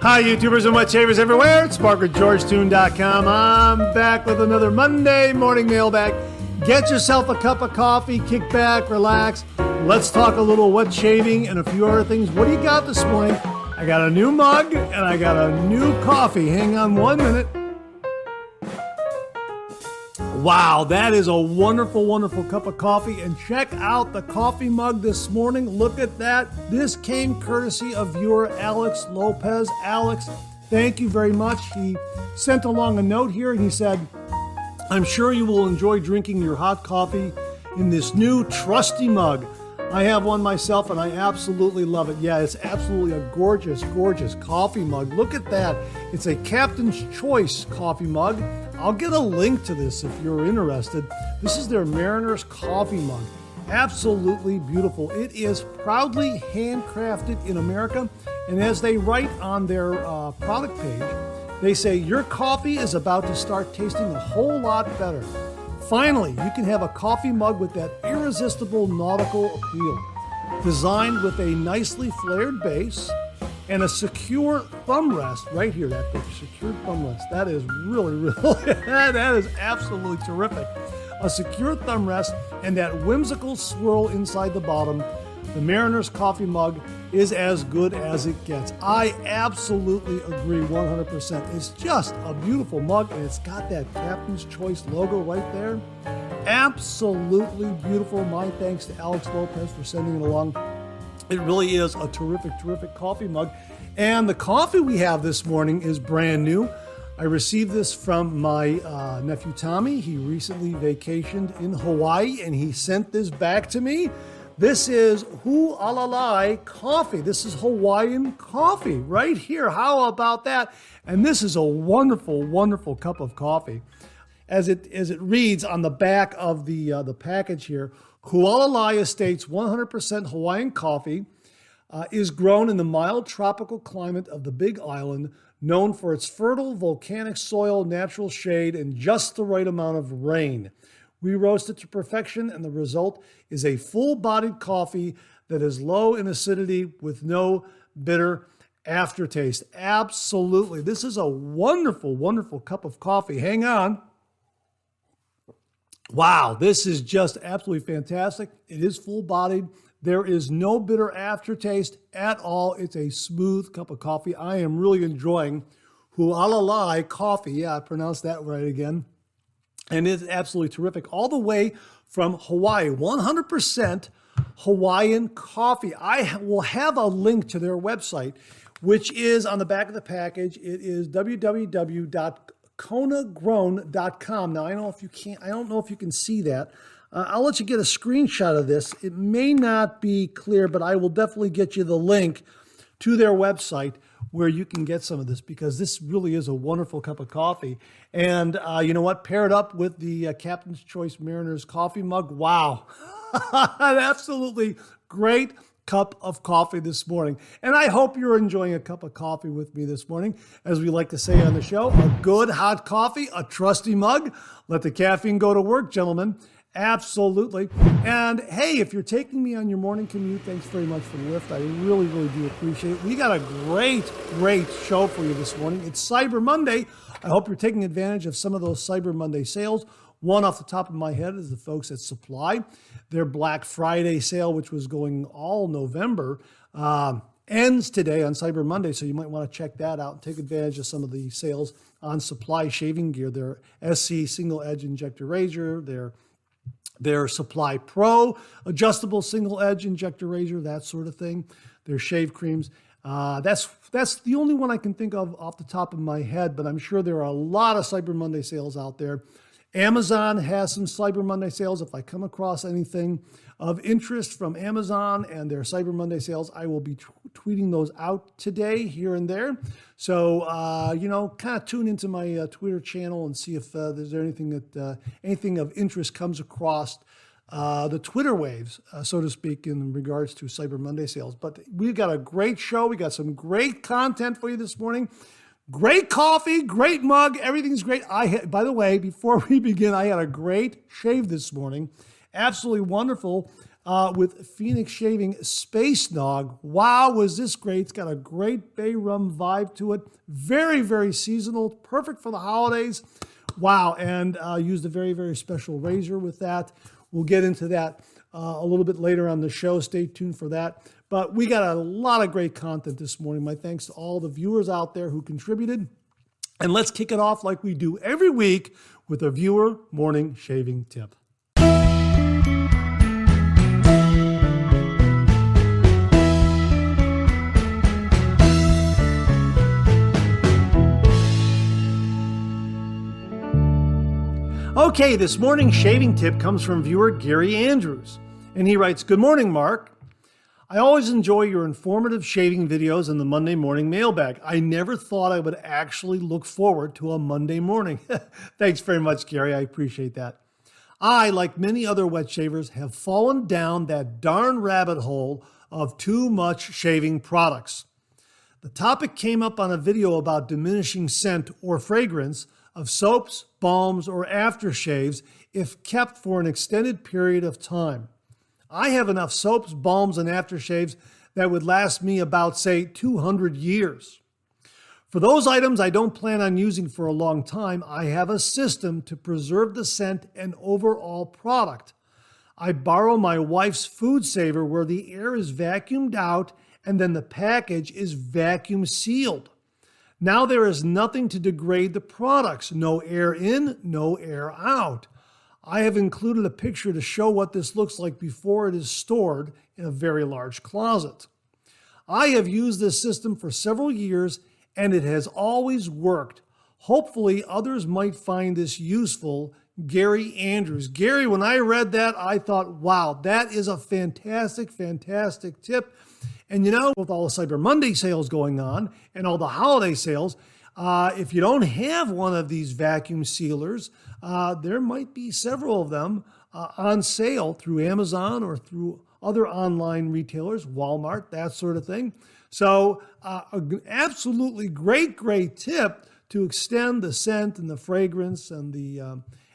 Hi, YouTubers and wet shavers everywhere. It's MargaretGeorgeTune.com. I'm back with another Monday morning mailbag. Get yourself a cup of coffee, kick back, relax. Let's talk a little wet shaving and a few other things. What do you got this morning? I got a new mug and I got a new coffee. Hang on 1 minute. Wow, that is a wonderful, wonderful cup of coffee. And check out the coffee mug this morning. Look at that. This came courtesy of viewer Alex Lopez. Alex, thank you very much. He sent along a note here and he said, I'm sure you will enjoy drinking your hot coffee in this new trusty mug. I have one myself and I absolutely love it. Yeah, it's absolutely a gorgeous, gorgeous coffee mug. Look at that. It's a Captain's Choice coffee mug. I'll get a link to this if you're interested. This is their Mariner's coffee mug. Absolutely beautiful. It is proudly handcrafted in America. And as they write on their product page, they say, your coffee is about to start tasting a whole lot better. Finally, you can have a coffee mug with that irresistible nautical appeal. Designed with a nicely flared base and a secure thumb rest right here, that secure thumb rest. That is really, that is absolutely terrific. A secure thumb rest and that whimsical swirl inside the bottom. The Mariner's coffee mug is as good as it gets. I absolutely agree 100%. It's just a beautiful mug and it's got that Captain's Choice logo right there. Absolutely beautiful. My thanks to Alex Lopez for sending it along. It really is a terrific, terrific coffee mug. And the coffee we have this morning is brand new. I received this from my nephew Tommy. He recently vacationed in Hawaii and he sent this back to me. This is Hu'alalai coffee. This is Hawaiian coffee right here. How about that? And this is a wonderful, wonderful cup of coffee. As it reads on the back of the package here, Hu'alalai Estates 100% Hawaiian coffee is grown in the mild tropical climate of the Big Island, known for its fertile volcanic soil, natural shade, and just the right amount of rain. We roast it to perfection, and the result is a full-bodied coffee that is low in acidity with no bitter aftertaste. Absolutely. This is a wonderful, wonderful cup of coffee. Hang on. Wow, this is just absolutely fantastic. It is full-bodied. There is no bitter aftertaste at all. It's a smooth cup of coffee. I am really enjoying Hu'alalai coffee. Yeah, I pronounced that right again. And it's absolutely terrific. All the way from Hawaii, 100% Hawaiian coffee. I will have a link to their website, which is on the back of the package. It is www.konagrown.com. Now, I don't know if you can see that. I'll let you get a screenshot of this. It may not be clear, but I will definitely get you the link to their website where you can get some of this, because this really is a wonderful cup of coffee. And you know what? Paired up with the Captain's Choice Mariner's coffee mug. Wow. An absolutely great cup of coffee this morning. And I hope you're enjoying a cup of coffee with me this morning. As we like to say on the show, a good hot coffee, a trusty mug. Let the caffeine go to work, gentlemen. Absolutely. And hey, if you're taking me on your morning commute, thanks very much for the lift. I really, really do appreciate it. We got a great, great show for you this morning. It's Cyber Monday. I hope you're taking advantage of some of those Cyber Monday sales. One off the top of my head is the folks at Supply. Their Black Friday sale, which was going all November, ends today on Cyber Monday, so you might want to check that out and take advantage of some of the sales on Supply shaving gear. Their SC single edge injector razor, their Supply Pro adjustable single edge injector razor, that sort of thing. Their shave creams. That's the only one I can think of off the top of my head, but I'm sure there are a lot of Cyber Monday sales out there. Amazon has some Cyber Monday sales. If I come across anything of interest from Amazon and their Cyber Monday sales, I will be tweeting those out today, here and there. So, kind of tune into my Twitter channel and see if there's anything of interest comes across the Twitter waves, so to speak, in regards to Cyber Monday sales. But we've got a great show. We got some great content for you this morning. Great coffee, great mug, everything's great. By the way, before we begin, I had a great shave this morning. Absolutely wonderful. with Phoenix Shaving Space Nog. Wow, was this great. It's got a great bay rum vibe to it. Very, very seasonal, perfect for the holidays. Wow, and used a very, very special razor with that. We'll get into that a little bit later on the show. Stay tuned for that. But we got a lot of great content this morning. My thanks to all the viewers out there who contributed. And let's kick it off like we do every week with a viewer morning shaving tip. Okay, this morning's shaving tip comes from viewer Gary Andrews. And he writes, "Good morning, Mark. I always enjoy your informative shaving videos in the Monday morning mailbag. I never thought I would actually look forward to a Monday morning." Thanks very much, Gary. I appreciate that. I, like many other wet shavers, have fallen down that darn rabbit hole of too much shaving products. The topic came up on a video about diminishing scent or fragrance of soaps, balms, or aftershaves if kept for an extended period of time. I have enough soaps, balms, and aftershaves that would last me about, say, 200 years. For those items I don't plan on using for a long time, I have a system to preserve the scent and overall product. I borrow my wife's food saver where the air is vacuumed out and then the package is vacuum sealed. Now there is nothing to degrade the products. No air in, no air out. I have included a picture to show what this looks like before it is stored in a very large closet. I have used this system for several years and it has always worked. Hopefully others might find this useful. Gary Andrews." Gary, when I read that, I thought, wow, that is a fantastic, fantastic tip. And you know, with all the Cyber Monday sales going on and all the holiday sales, if you don't have one of these vacuum sealers, there might be several of them on sale through Amazon or through other online retailers, Walmart, that sort of thing. So an absolutely great, great tip to extend the scent and the fragrance and the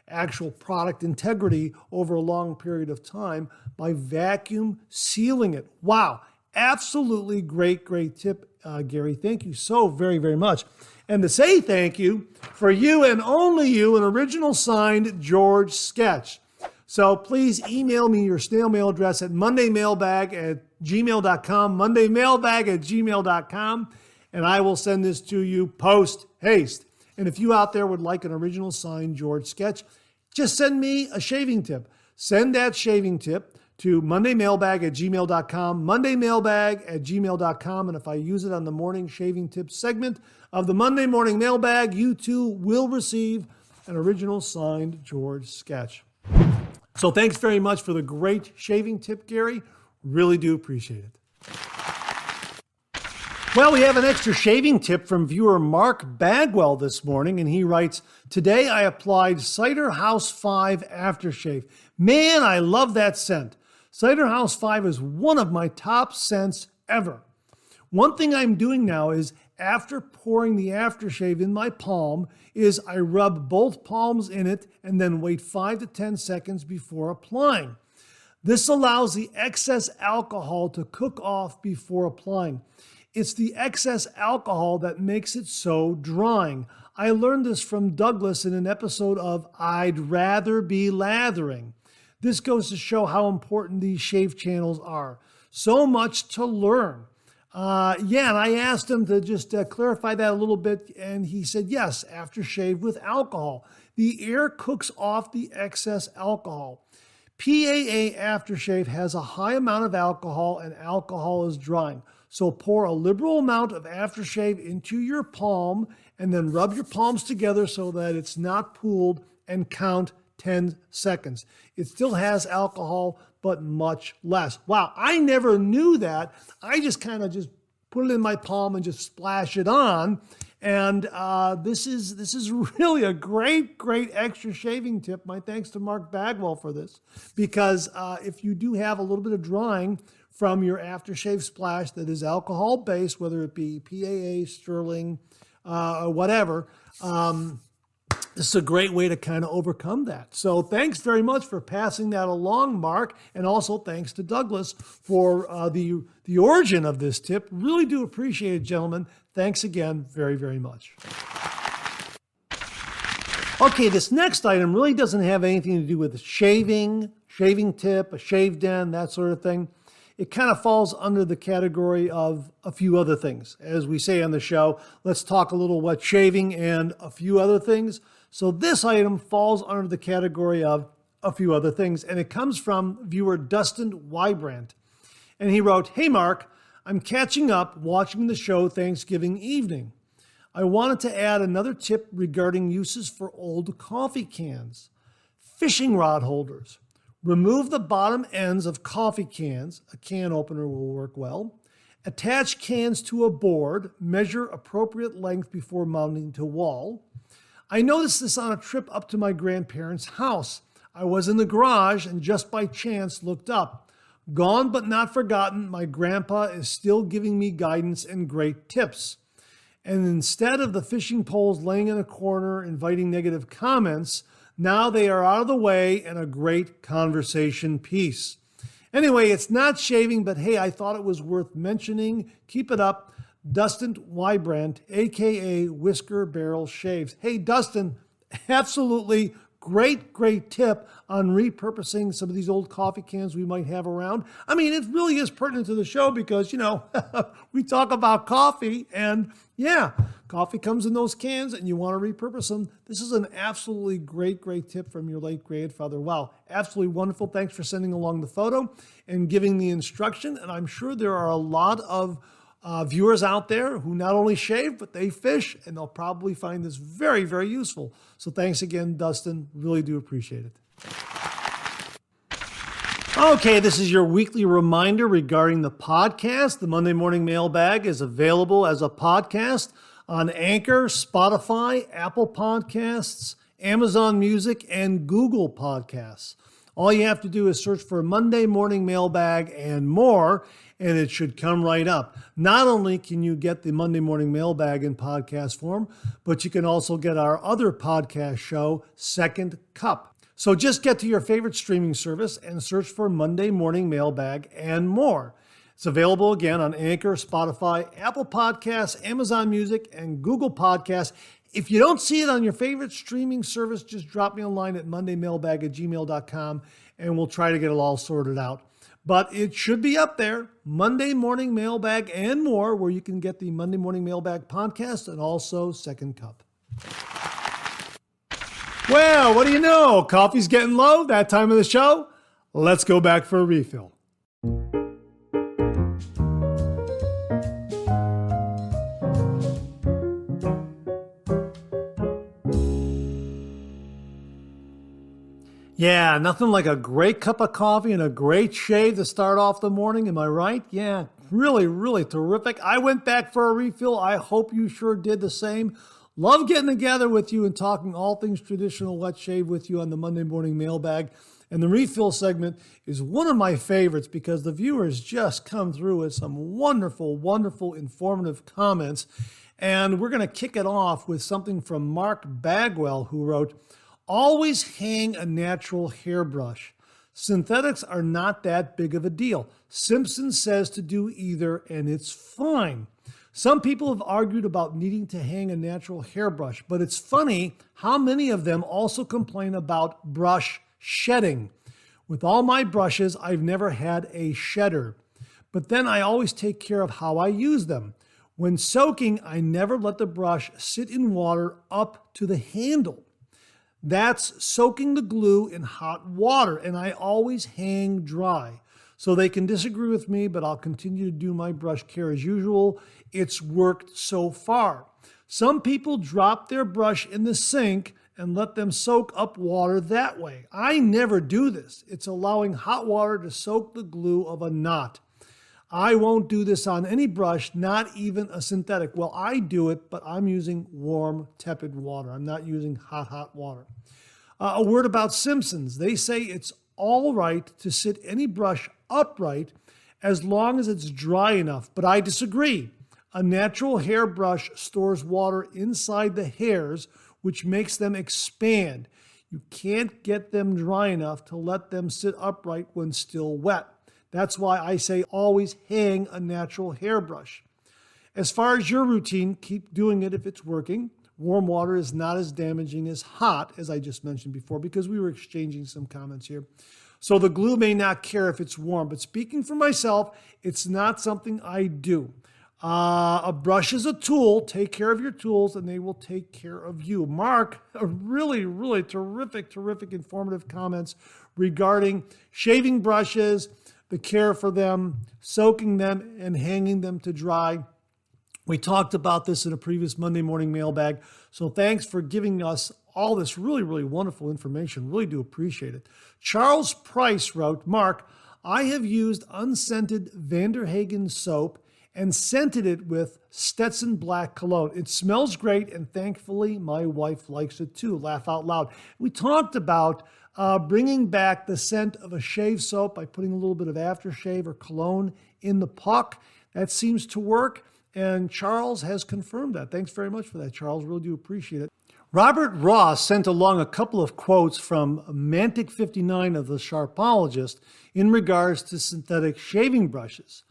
actual product integrity over a long period of time by vacuum sealing it. Wow. Absolutely great, great tip, Gary. Thank you so very, very much. And to say thank you, for you and only you, an original signed George sketch. So please email me your snail mail address at mondaymailbag@gmail.com, mondaymailbag@gmail.com, and I will send this to you post haste. And if you out there would like an original signed George sketch, just send me a shaving tip. Send that shaving tip to mondaymailbag@gmail.com, mondaymailbag@gmail.com. And if I use it on the morning shaving tips segment of the Monday morning mailbag, you too will receive an original signed George sketch. So thanks very much for the great shaving tip, Gary. Really do appreciate it. Well, we have an extra shaving tip from viewer Mark Bagwell this morning, and he writes, "Today I applied Cider House 5 aftershave. Man, I love that scent. Cider House 5 is one of my top scents ever. One thing I'm doing now is after pouring the aftershave in my palm is I rub both palms in it and then wait 5 to 10 seconds before applying. This allows the excess alcohol to cook off before applying. It's the excess alcohol that makes it so drying. I learned this from Douglas in an episode of I'd Rather Be Lathering. This goes to show how important these shave channels are. So much to learn." And I asked him to just clarify that a little bit, and he said, yes, aftershave with alcohol. The air cooks off the excess alcohol. PAA aftershave has a high amount of alcohol, and alcohol is drying. So pour a liberal amount of aftershave into your palm, and then rub your palms together so that it's not pooled, and count 10 seconds. It still has alcohol, but much less. Wow, I never knew that. I just kind of just put it in my palm and just splash it on. And this is really a great, great extra shaving tip. My thanks to Mark Bagwell for this. Because if you do have a little bit of drying from your aftershave splash that is alcohol-based, whether it be PAA, Sterling, or whatever, this is a great way to kind of overcome that. So thanks very much for passing that along, Mark. And also thanks to Douglas for the origin of this tip. Really do appreciate it, gentlemen. Thanks again very, very much. Okay, this next item really doesn't have anything to do with shaving tip, a shave den, that sort of thing. It kind of falls under the category of a few other things. As we say on the show, let's talk a little wet shaving and a few other things. So this item falls under the category of a few other things, and it comes from viewer Dustin Wybrandt. And he wrote, "Hey Mark, I'm catching up watching the show Thanksgiving evening. I wanted to add another tip regarding uses for old coffee cans. Fishing rod holders. Remove the bottom ends of coffee cans. A can opener will work well. Attach cans to a board. Measure appropriate length before mounting to wall. I noticed this on a trip up to my grandparents' house. I was in the garage and just by chance looked up. Gone but not forgotten, my grandpa is still giving me guidance and great tips. And instead of the fishing poles laying in a corner inviting negative comments, now they are out of the way and a great conversation piece. Anyway, it's not shaving, but hey, I thought it was worth mentioning. Keep it up. Dustin Wybrandt, a.k.a. Whisker Barrel Shaves." Hey, Dustin, absolutely great tip on repurposing some of these old coffee cans we might have around. I mean, it really is pertinent to the show because, we talk about coffee and yeah, coffee comes in those cans and you want to repurpose them. This is an absolutely great tip from your late grandfather. Wow, absolutely wonderful. Thanks for sending along the photo and giving the instruction. And I'm sure there are a lot of viewers out there who not only shave, but they fish, and they'll probably find this very, very useful. So thanks again, Dustin. Really do appreciate it. Okay, this is your weekly reminder regarding the podcast. The Monday Morning Mailbag is available as a podcast on Anchor, Spotify, Apple Podcasts, Amazon Music, and Google Podcasts. All you have to do is search for Monday Morning Mailbag and more, and it should come right up. Not only can you get the Monday Morning Mailbag in podcast form, but you can also get our other podcast show, Second Cup. So just get to your favorite streaming service and search for Monday Morning Mailbag and more. It's available again on Anchor, Spotify, Apple Podcasts, Amazon Music, and Google Podcasts. If you don't see it on your favorite streaming service, just drop me a line at mondaymailbag@gmail.com and we'll try to get it all sorted out. But it should be up there, Monday Morning Mailbag and more, where you can get the Monday Morning Mailbag podcast and also Second Cup. Well, what do you know? Coffee's getting low, that time of the show. Let's go back for a refill. Yeah, nothing like a great cup of coffee and a great shave to start off the morning. Am I right? Yeah, really terrific. I went back for a refill. I hope you sure did the same. Love getting together with you and talking all things traditional wet shave with you on the Monday Morning Mailbag. And the refill segment is one of my favorites because the viewers just come through with some wonderful, informative comments. And we're going to kick it off with something from Mark Bagwell, who wrote, "Always hang a natural hairbrush. Synthetics are not that big of a deal. Simpson says to do either, and it's fine. Some people have argued about needing to hang a natural hairbrush, but it's funny how many of them also complain about brush shedding. With all my brushes, I've never had a shedder, but then I always take care of how I use them. When soaking, I never let the brush sit in water up to the handle. That's soaking the glue in hot water, and I always hang dry. So they can disagree with me, but I'll continue to do my brush care as usual. It's worked so far. Some people drop their brush in the sink and let them soak up water that way. I never do this. It's allowing hot water to soak the glue of a knot. I won't do this on any brush, not even a synthetic. Well, I do it, but I'm using warm, tepid water. I'm not using hot water. A word about Simpsons. They say it's all right to sit any brush upright as long as it's dry enough, but I disagree. A natural hairbrush stores water inside the hairs, which makes them expand. You can't get them dry enough to let them sit upright when still wet. That's why I say always hang a natural hairbrush. As far as your routine, keep doing it if it's working. Warm water is not as damaging as hot, as I just mentioned before, because we were exchanging some comments here. So the glue may not care if it's warm, but speaking for myself, it's not something I do. A brush is a tool. Take care of your tools and they will take care of you. Mark, a really terrific informative comments regarding shaving brushes, the care for them, soaking them, and hanging them to dry. We talked about this in a previous Monday morning mailbag. So thanks for giving us all this really wonderful information. Really do appreciate it. Charles Price wrote, Mark, I have used unscented Vanderhagen soap and scented it with Stetson Black Cologne. It smells great, and thankfully my wife likes it too. Laugh out loud. We talked about bringing back the scent of a shave soap by putting a little bit of aftershave or cologne in the puck. That seems to work, and Charles has confirmed that. Thanks very much for that, Charles. Really do appreciate it. Robert Ross sent along a couple of quotes from Mantic59 of the Sharpologist in regards to synthetic shaving brushes.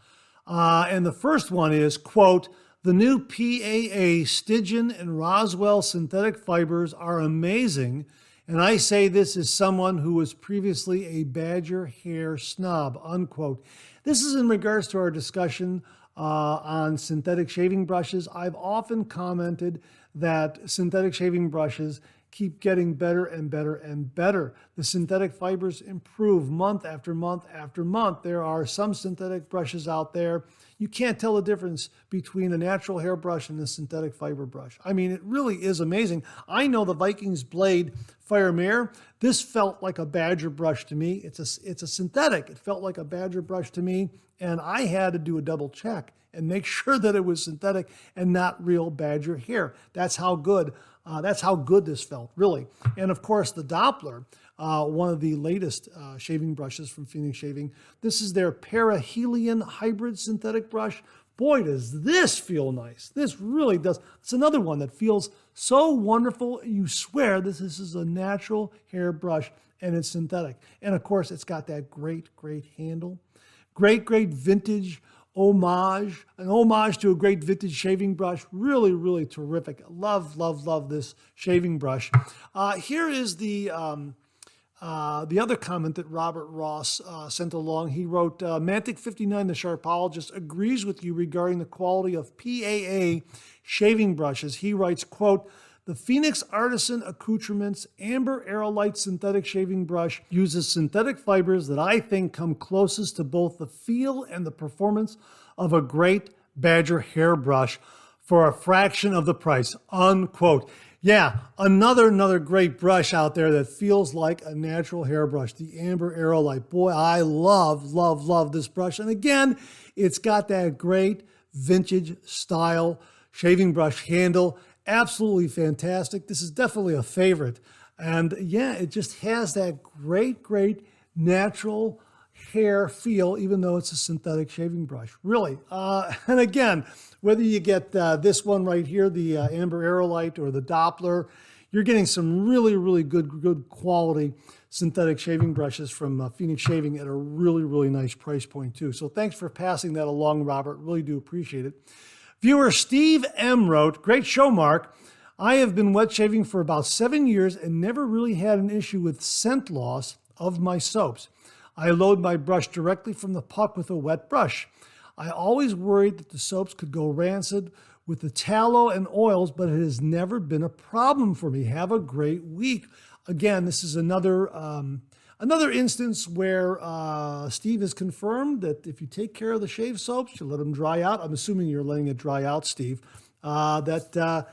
And the first one is, quote, the new PAA Stygian and Rockwell synthetic fibers are amazing. And I say this as someone who was previously a badger hair snob, unquote. This is in regards to our discussion on synthetic shaving brushes. I've often commented that synthetic shaving brushes keep getting better and better and better. The synthetic fibers improve month after month after month. There are some synthetic brushes out there. You can't tell the difference between a natural hairbrush and a synthetic fiber brush. I mean, it really is amazing. I know the Vikings Blade Fire Mare. This felt like a badger brush to me. It's a synthetic. It felt like a badger brush to me, and I had to do a double check and make sure that it was synthetic and not real badger hair. That's how good this felt, really. And of course, the Doppler, one of the latest shaving brushes from Phoenix Shaving. This is their Perihelion hybrid synthetic brush. Boy, does this feel nice. This really does. It's another one that feels so wonderful. You swear this is a natural hair brush and it's synthetic. And of course, it's got that great handle. Great vintage homage, an homage to a great vintage shaving brush. Really terrific. Love this shaving brush. Here is the other comment that Robert Ross sent along. He wrote, Mantic59, the Sharpologist, agrees with you regarding the quality of PAA shaving brushes. He writes, quote, the Phoenix Artisan Accoutrements Amber Aerolite synthetic shaving brush uses synthetic fibers that I think come closest to both the feel and the performance of a great badger hairbrush for a fraction of the price, unquote. Yeah, another great brush out there that feels like a natural hairbrush, the Amber Aerolite. Boy, I love this brush. And again, it's got that great vintage style shaving brush handle. Absolutely fantastic. This is definitely a favorite. And yeah, it just has that great natural hair feel, even though it's a synthetic shaving brush, really. And again, whether you get this one right here, the Amber Aerolite, or the Doppler, you're getting some really good quality synthetic shaving brushes from Phoenix Shaving at a really nice price point too. So thanks for passing that along, Robert. Really do appreciate it. Viewer Steve M. wrote, great show, Mark. I have been wet shaving for about 7 years and never really had an issue with scent loss of my soaps. I load my brush directly from the puck with a wet brush. I always worried that the soaps could go rancid with the tallow and oils, but it has never been a problem for me. Have a great week. Again, this is another instance where Steve has confirmed that if you take care of the shave soaps, you let them dry out. I'm assuming you're letting it dry out, Steve. They'll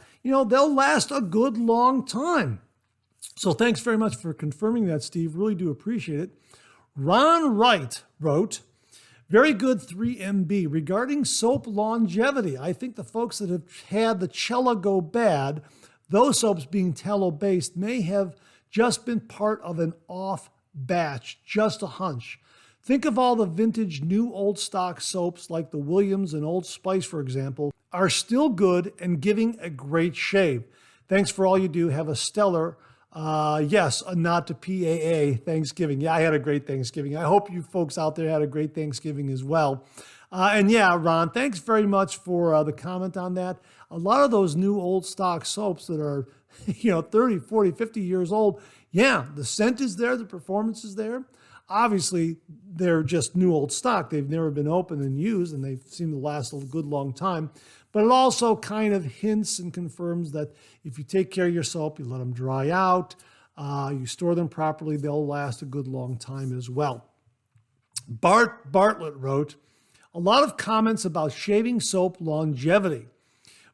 last a good long time. So thanks very much for confirming that, Steve. Really do appreciate it. Ron Wright wrote, very good 3MB. Regarding soap longevity, I think the folks that have had the Cella go bad, those soaps being tallow-based, may have just been part of an off batch, just a hunch. Think of all the vintage new old stock soaps like the Williams and Old Spice, for example, are still good and giving a great shave. Thanks for all you do. Have a stellar, yes, a nod to PAA Thanksgiving. Yeah, I had a great Thanksgiving. I hope you folks out there had a great Thanksgiving as well. And yeah, Ron, thanks very much for the comment on that. A lot of those new old stock soaps that are, 30, 40, 50 years old, yeah, the scent is there, the performance is there. Obviously, they're just new old stock. They've never been opened and used, and they seem to last a good long time. But it also kind of hints and confirms that if you take care of your soap, you let them dry out, you store them properly, they'll last a good long time as well. Bartlett wrote, a lot of comments about shaving soap longevity,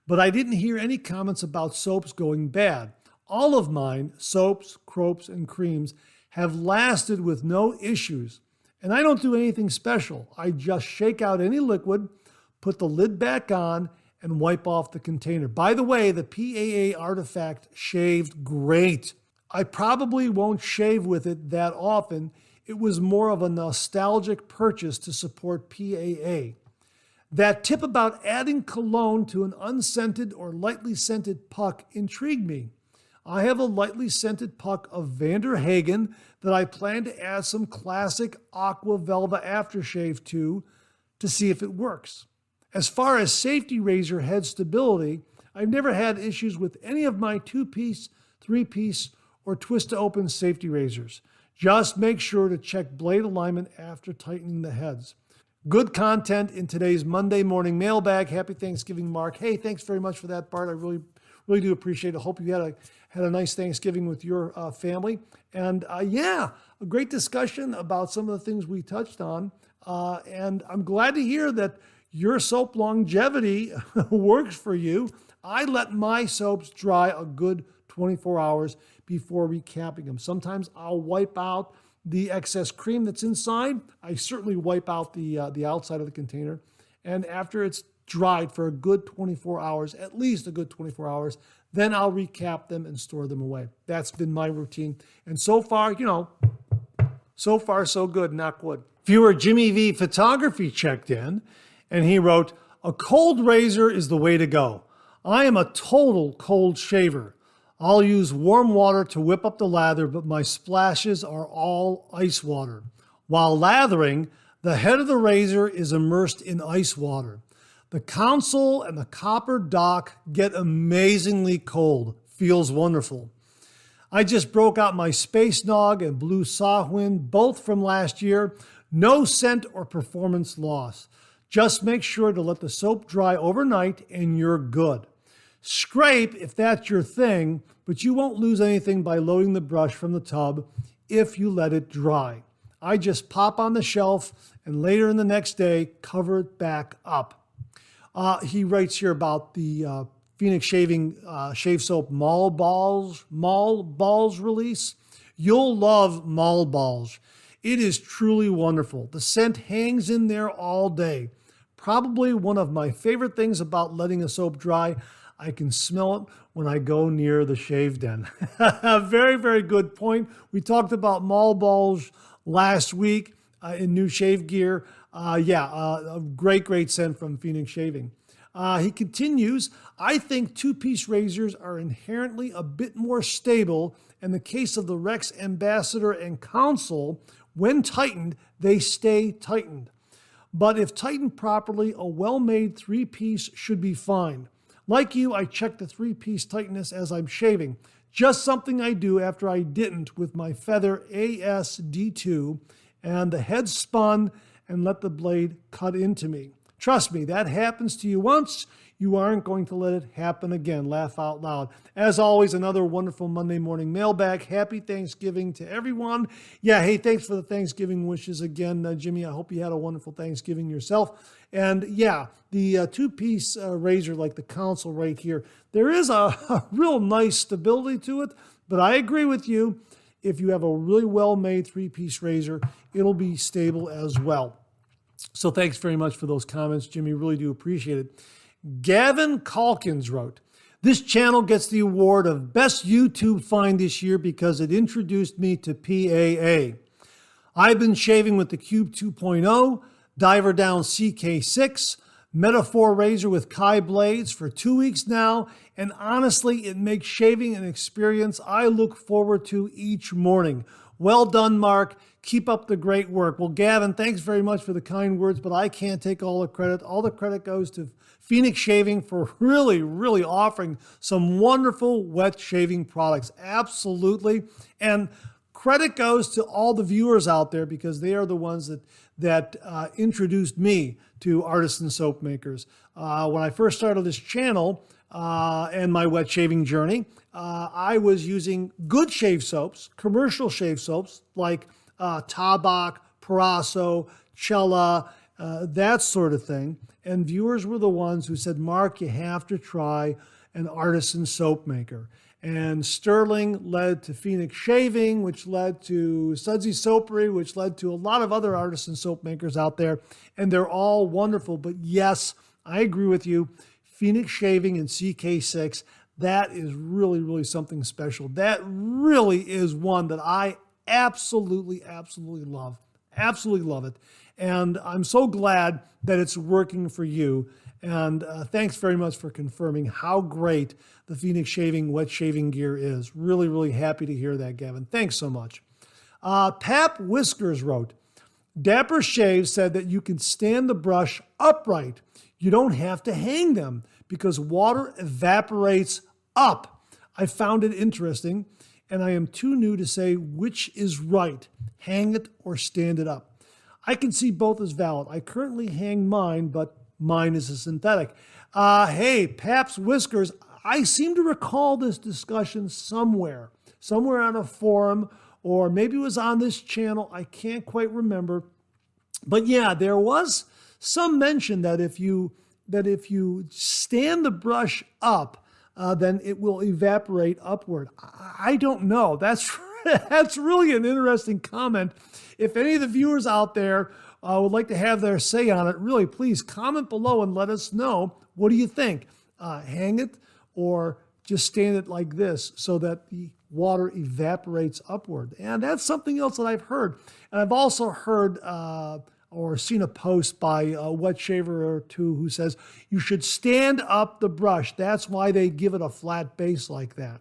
but I didn't hear any comments about soaps going bad. All of mine, soaps, crops, and creams, have lasted with no issues. And I don't do anything special. I just shake out any liquid, put the lid back on, and wipe off the container. By the way, the PAA Artifact shaved great. I probably won't shave with it that often. It was more of a nostalgic purchase to support PAA. That tip about adding cologne to an unscented or lightly scented puck intrigued me. I have a lightly scented puck of Vander Hagen that I plan to add some classic Aqua Velva aftershave to see if it works. As far as safety razor head stability, I've never had issues with any of my 2-piece, 3-piece, or twist-to-open safety razors. Just make sure to check blade alignment after tightening the heads. Good content in today's Monday morning mailbag. Happy Thanksgiving, Mark. Hey, thanks very much for that, Bart. I really do appreciate it. Hope you had a nice Thanksgiving with your family. And yeah, a great discussion about some of the things we touched on. And I'm glad to hear that your soap longevity works for you. I let my soaps dry a good 24 hours before recapping them. Sometimes I'll wipe out the excess cream that's inside. I certainly wipe out the outside of the container. And after it's dried for a good 24 hours, at least a good 24 hours, then I'll recap them and store them away. That's been my routine. And so far, so far so good, knock wood. Viewer Jimmy V Photography checked in and he wrote, a cold razor is the way to go. I am a total cold shaver. I'll use warm water to whip up the lather, but my splashes are all ice water. While lathering, the head of the razor is immersed in ice water. The console and the copper dock get amazingly cold. Feels wonderful. I just broke out my Space Nog and Blue Sawwind, both from last year. No scent or performance loss. Just make sure to let the soap dry overnight and you're good. Scrape if that's your thing, but you won't lose anything by loading the brush from the tub if you let it dry. I just pop on the shelf and later in the next day, cover it back up. He writes here about the Phoenix Shaving Shave Soap Mall Balls release. You'll love Mall Balls. It is truly wonderful. The scent hangs in there all day. Probably one of my favorite things about letting a soap dry. I can smell it when I go near the shave den. Very, very good point. We talked about Mall Balls last week in new shave gear. A great scent from Phoenix Shaving. He continues, I think 2-piece razors are inherently a bit more stable. In the case of the Rex Ambassador and Council, when tightened, they stay tightened. But if tightened properly, a well-made 3-piece should be fine. Like you, I check the 3-piece tightness as I'm shaving. Just something I do after I didn't with my Feather ASD2 and the head spun and let the blade cut into me. Trust me, that happens to you once. You aren't going to let it happen again. Laugh out loud. As always, another wonderful Monday morning mailbag. Happy Thanksgiving to everyone. Yeah, hey, thanks for the Thanksgiving wishes again, Jimmy. I hope you had a wonderful Thanksgiving yourself. And yeah, the 2-piece razor like the Council right here, there is a real nice stability to it, but I agree with you. If you have a really well-made 3-piece razor, it'll be stable as well. So thanks very much for those comments, Jimmy. Really do appreciate it. Gavin Calkins wrote, this channel gets the award of Best YouTube Find this year because it introduced me to PAA. I've been shaving with the Cube 2.0, Diver Down CK6, Metaphor razor with Kai blades for 2 weeks now, and honestly, it makes shaving an experience I look forward to each morning. Well done, Mark. Keep up the great work. Well, Gavin, thanks very much for the kind words, but I can't take all the credit. All the credit goes to Phoenix Shaving for really offering some wonderful wet shaving products. Absolutely. And credit goes to all the viewers out there because they are the ones that introduced me to artisan soap makers. When I first started this channel and my wet shaving journey, I was using good shave soaps, commercial shave soaps like Tabak, Filoso, Cella, that sort of thing. And viewers were the ones who said, Mark, you have to try an artisan soap maker. And Sterling led to Phoenix Shaving, which led to Sudsy Soapery, which led to a lot of other artisan soap makers out there. And they're all wonderful. But yes, I agree with you. Phoenix Shaving and CK6, that is really something special. That really is one that I absolutely love. Absolutely love it. And I'm so glad that it's working for you. And thanks very much for confirming how great the Phoenix Shaving wet shaving gear is. Really happy to hear that, Gavin. Thanks so much. Pap Whiskers wrote, Dapper Shave said that you can stand the brush upright. You don't have to hang them because water evaporates up. I found it interesting, and I am too new to say which is right, hang it or stand it up. I can see both as valid. I currently hang mine, but mine is a synthetic. Hey, Pap's Whiskers, I seem to recall this discussion somewhere on a forum, or maybe it was on this channel. I can't quite remember. But yeah, there was some mention that if you stand the brush up, then it will evaporate upward. I don't know. That's really an interesting comment. If any of the viewers out there would like to have their say on it, really, please comment below and let us know. What do you think? Hang it or just stand it like this so that the water evaporates upward? And that's something else that I've heard. And I've also heard or seen a post by a wet shaver or two who says you should stand up the brush. That's why they give it a flat base like that.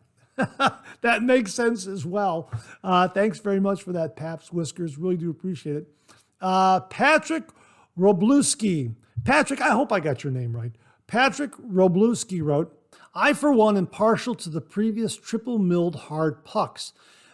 That makes sense as well. Thanks very much for that, Pap's Whiskers. Really do appreciate it. Patrick Robluski. Patrick, I hope I got your name right. Patrick Robluski wrote, I, for one, am partial to the previous triple milled hard pucks.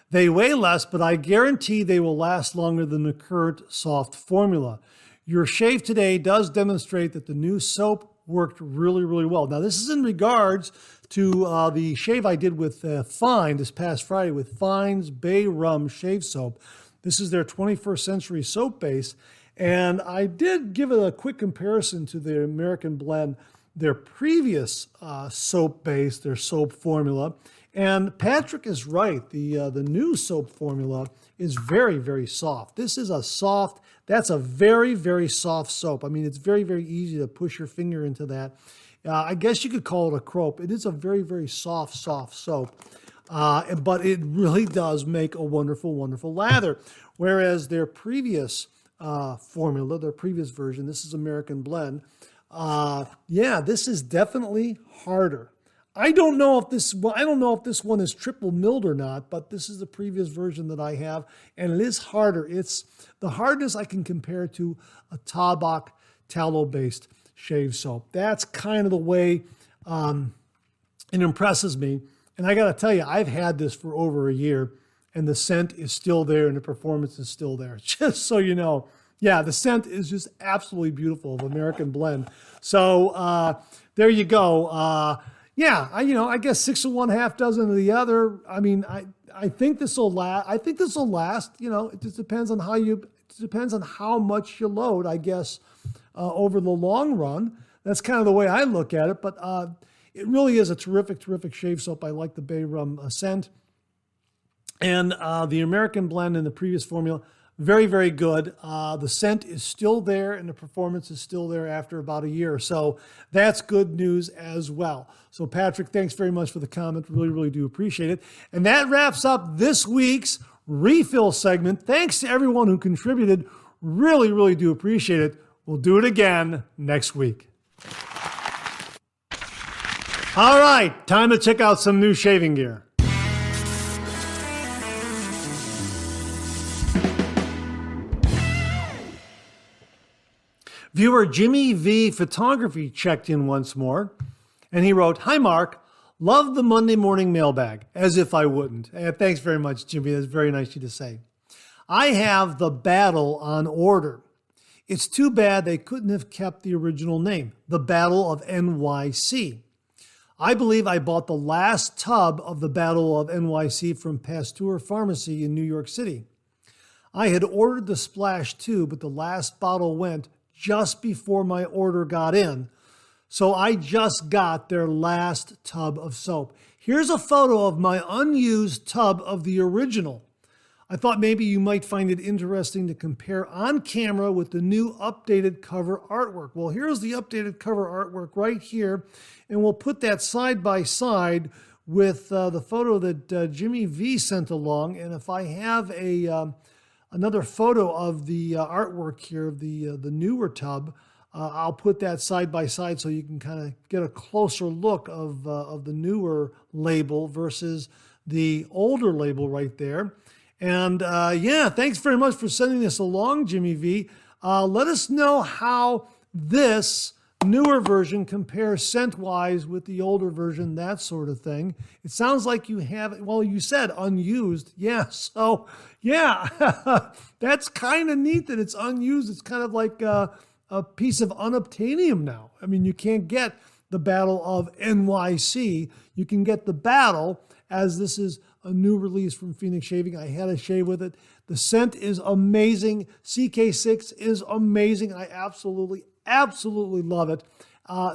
They weigh less, but I guarantee they will last longer than the current soft formula. Your shave today does demonstrate that the new soap worked really well. Now, this is in regards to the shave I did with Fine this past Friday with Fine's Bay Rum Shave Soap. This is their 21st Century soap base. And I did give it a quick comparison to the American Blend, their previous soap base, their soap formula. And Patrick is right. The new soap formula is very soft. This is that's a very soft soap. I mean, it's very easy to push your finger into that. I guess you could call it a crope. It is a very soft soap. But it really does make a wonderful lather. Whereas their previous formula, their previous version, this is American Blend, this is definitely harder. I don't know if this one is triple milled or not, but this is the previous version that I have, and it is harder. It's the hardness I can compare to a Tabak tallow-based shave soap. That's kind of the way it impresses me. And I got to tell you, I've had this for over a year, and the scent is still there, and the performance is still there. Just so you know, yeah, the scent is just absolutely beautiful of American Blend. So there you go. Yeah, I guess 6 of one, half dozen of the other. I mean, I think this will last. I think this will last. It just depends on how much you load, I guess, over the long run. That's kind of the way I look at it. But it really is a terrific shave soap. I like the Bay Rum scent, and the American Blend in the previous formula. Very good. The scent is still there and the performance is still there after about a year. So that's good news as well. So Patrick, thanks very much for the comment. Really do appreciate it. And that wraps up this week's refill segment. Thanks to everyone who contributed. Really do appreciate it. We'll do it again next week. All right, time to check out some new shaving gear. Viewer Jimmy V Photography checked in once more, and he wrote, "Hi Mark, love the Monday morning mailbag, as if I wouldn't." Thanks very much, Jimmy. That's very nice of you to say. I have the Battle on order. It's too bad they couldn't have kept the original name, the Battle of NYC. I believe I bought the last tub of the Battle of NYC from Pasteur Pharmacy in New York City. I had ordered the Splash 2, but the last bottle went just before my order got in. So I just got their last tub of soap. Here's a photo of my unused tub of the original. I thought maybe you might find it interesting to compare on camera with the new updated cover artwork. Well, here's the updated cover artwork right here, and we'll put that side by side with the photo that Jimmy V sent along. And if I have another photo of the artwork here of the newer tub, I'll put that side by side so you can kind of get a closer look of the newer label versus the older label right there. And yeah, thanks very much for sending this along, Jimmy V. Let us know how this newer version compares scent-wise with the older version, that sort of thing. It sounds like you have it. Well, you said unused. Yeah, so yeah, that's kind of neat that it's unused. It's kind of like a piece of unobtainium now. I mean, you can't get the Battle of NYC. You can get the Battle, as this is a new release from Phoenix Shaving. I had a shave with it. The scent is amazing. CK6 is amazing. I absolutely love it.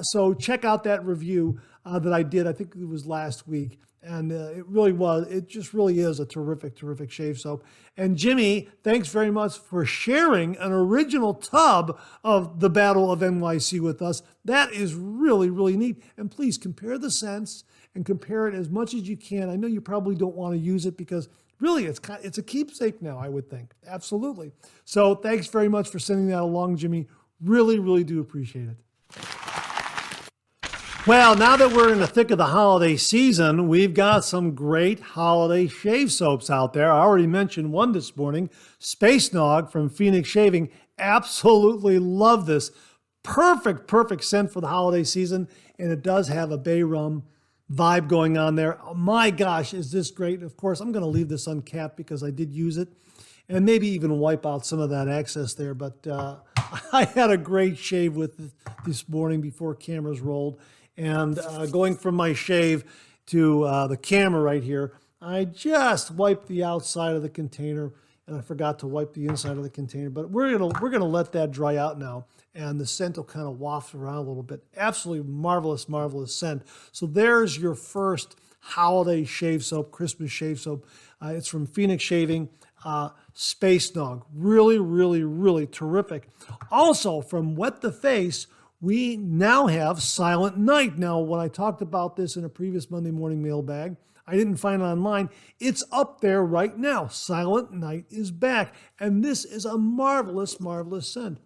So check out that review that I did. I think it was last week. And it really was. It just really is a terrific shave soap. And Jimmy, thanks very much for sharing an original tub of the Battle of NYC with us. That is really neat. And please compare the scents and compare it as much as you can. I know you probably don't want to use it because really it's a keepsake now, I would think. Absolutely. So thanks very much for sending that along, Jimmy. Really do appreciate it. Well, now that we're in the thick of the holiday season, we've got some great holiday shave soaps out there. I already mentioned one this morning, Space Nog from Phoenix Shaving. Absolutely love this. Perfect scent for the holiday season, and it does have a bay rum vibe going on there. Oh my gosh, is this great? Of course, I'm going to leave this uncapped because I did use it and maybe even wipe out some of that excess there. But I had a great shave with it this morning before cameras rolled. And going from my shave to the camera right here, I just wiped the outside of the container and I forgot to wipe the inside of the container. But we're gonna let that dry out now, and the scent will kind of waft around a little bit. Absolutely marvelous scent. So there's your first holiday shave soap, Christmas shave soap. It's from Phoenix Shaving, Space Nog. Really terrific. Also from Wet the Face, we now have Silent Night. Now, when I talked about this in a previous Monday morning mailbag, I didn't find it online. It's up there right now. Silent Night is back. And this is a marvelous scent.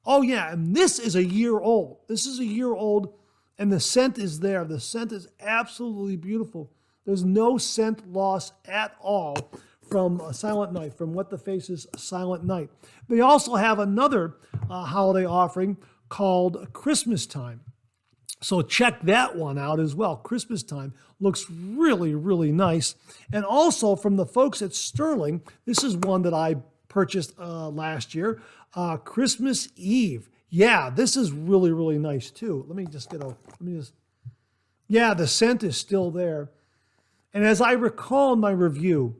Oh yeah, and this is a year old. This is a year old, and the scent is there. The scent is absolutely beautiful. There's no scent loss at all from Silent Night, from Wet the Face's Silent Night. They also have another holiday offering called Christmas Time. So check that one out as well. Christmas Time looks really nice. And also from the folks at Sterling, this is one that I purchased last year, Christmas Eve. Yeah, this is really nice too. Yeah, the scent is still there. And as I recall in my review,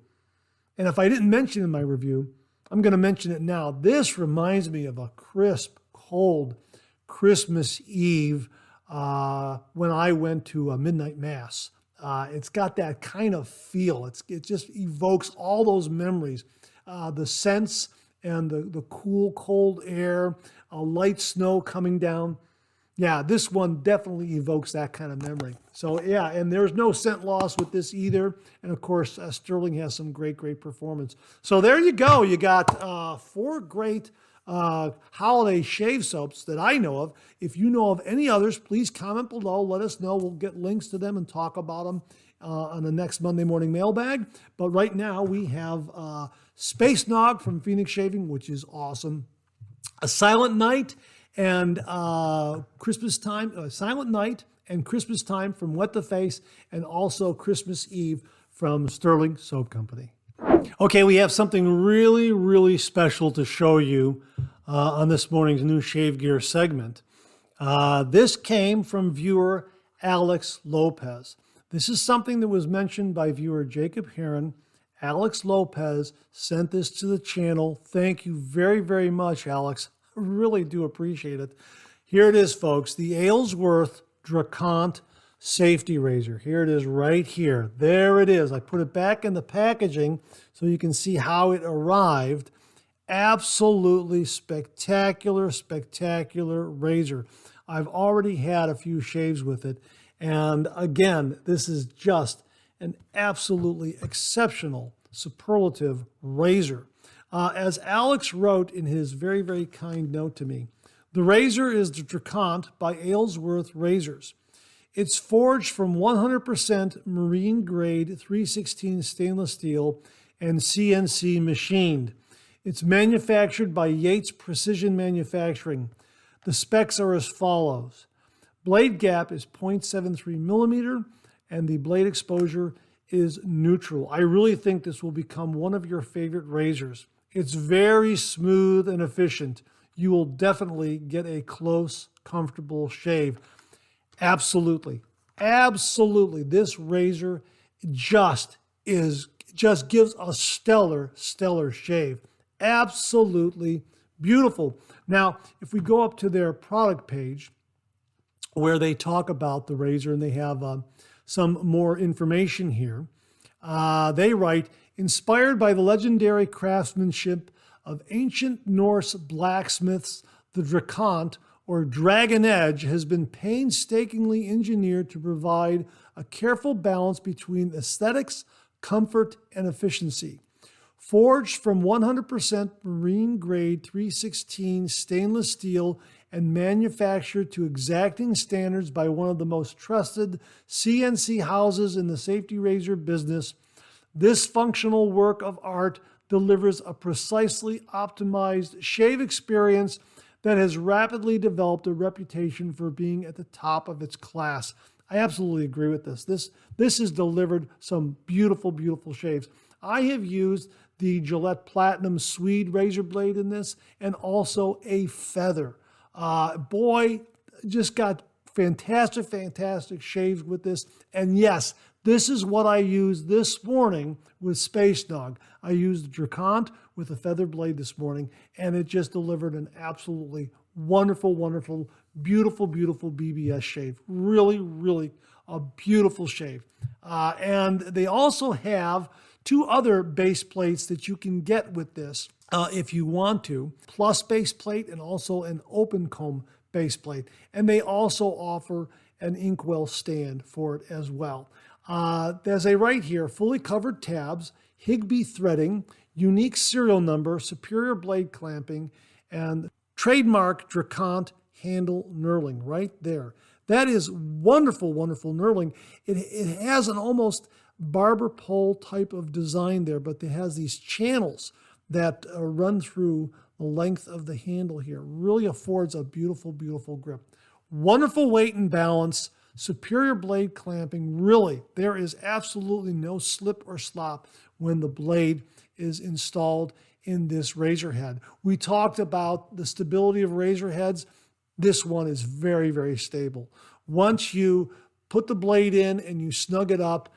and if I didn't mention in my review, I'm going to mention it now. This reminds me of a crisp, cold Christmas Eve when I went to a midnight mass. It's got that kind of feel. It just evokes all those memories. The scents and the cool, cold air, a light snow coming down. Yeah, this one definitely evokes that kind of memory. So yeah, and there's no scent loss with this either. And of course, Sterling has some great performance. So there you go. You got 4 great holiday shave soaps that I know of. If you know of any others, please comment below. Let us know. We'll get links to them and talk about them on the next Monday morning mailbag. But right now we have Space Nog from Phoenix Shaving, which is awesome. A Silent Night and Christmas Time, Silent Night and Christmas Time from Wet the Face, and also Christmas Eve from Sterling Soap Company. Okay, we have something really, really special to show you on this morning's new Shave Gear segment. This came from viewer Alex Lopez. This is something that was mentioned by viewer Jacob Heron. Alex Lopez sent this to the channel. Thank you very, very much, Alex. I really do appreciate it. Here it is, folks, the Ayslworth Drakkant Safety Razor. Here it is right here. There it is. I put it back in the packaging so you can see how it arrived. Absolutely spectacular, spectacular razor. I've already had a few shaves with it. And again, this is just an absolutely exceptional, superlative razor. As Alex wrote in his very, very kind note to me, the razor is the Drakkant by Ayslworth Razors. It's forged from 100% marine grade 316 stainless steel and CNC machined. It's manufactured by Yates Precision Manufacturing. The specs are as follows. Blade gap is 0.73 millimeter and the blade exposure is neutral. I really think this will become one of your favorite razors. It's very smooth and efficient. You will definitely get a close, comfortable shave. Absolutely. Absolutely. This razor just gives a stellar, stellar shave. Absolutely beautiful. Now, if we go up to their product page where they talk about the razor and they have some more information here, they write, inspired by the legendary craftsmanship of ancient Norse blacksmiths, the Drakkant, or Dragon Edge, has been painstakingly engineered to provide a careful balance between aesthetics, comfort, and efficiency. Forged from 100% marine grade 316 stainless steel and manufactured to exacting standards by one of the most trusted CNC houses in the safety razor business, this functional work of art delivers a precisely optimized shave experience that has rapidly developed a reputation for being at the top of its class. I absolutely agree with this. This has delivered some beautiful, beautiful shaves. I have used the Gillette Platinum Swede razor blade in this and also a feather. Boy, just got fantastic, fantastic shaves with this. And yes, this is what I used this morning with Space Nog. I used the Drakkant with a feather blade this morning, and it just delivered an absolutely wonderful, wonderful, beautiful, beautiful BBS shave. Really, really a beautiful shave. And they also have two other base plates that you can get with this if you want to, plus base plate and also an open comb base plate. And they also offer an inkwell stand for it as well. There's a right here, fully covered tabs, Higby threading, unique serial number, superior blade clamping, and trademark Drakkant handle knurling right there. That is wonderful, wonderful knurling. It has an almost barber pole type of design there, but it has these channels that run through the length of the handle here. Really affords a beautiful, beautiful grip. Wonderful weight and balance, superior blade clamping. Really, there is absolutely no slip or slop when the blade is installed in this razor head. We talked about the stability of razor heads. This one is very, very stable. Once you put the blade in and you snug it up,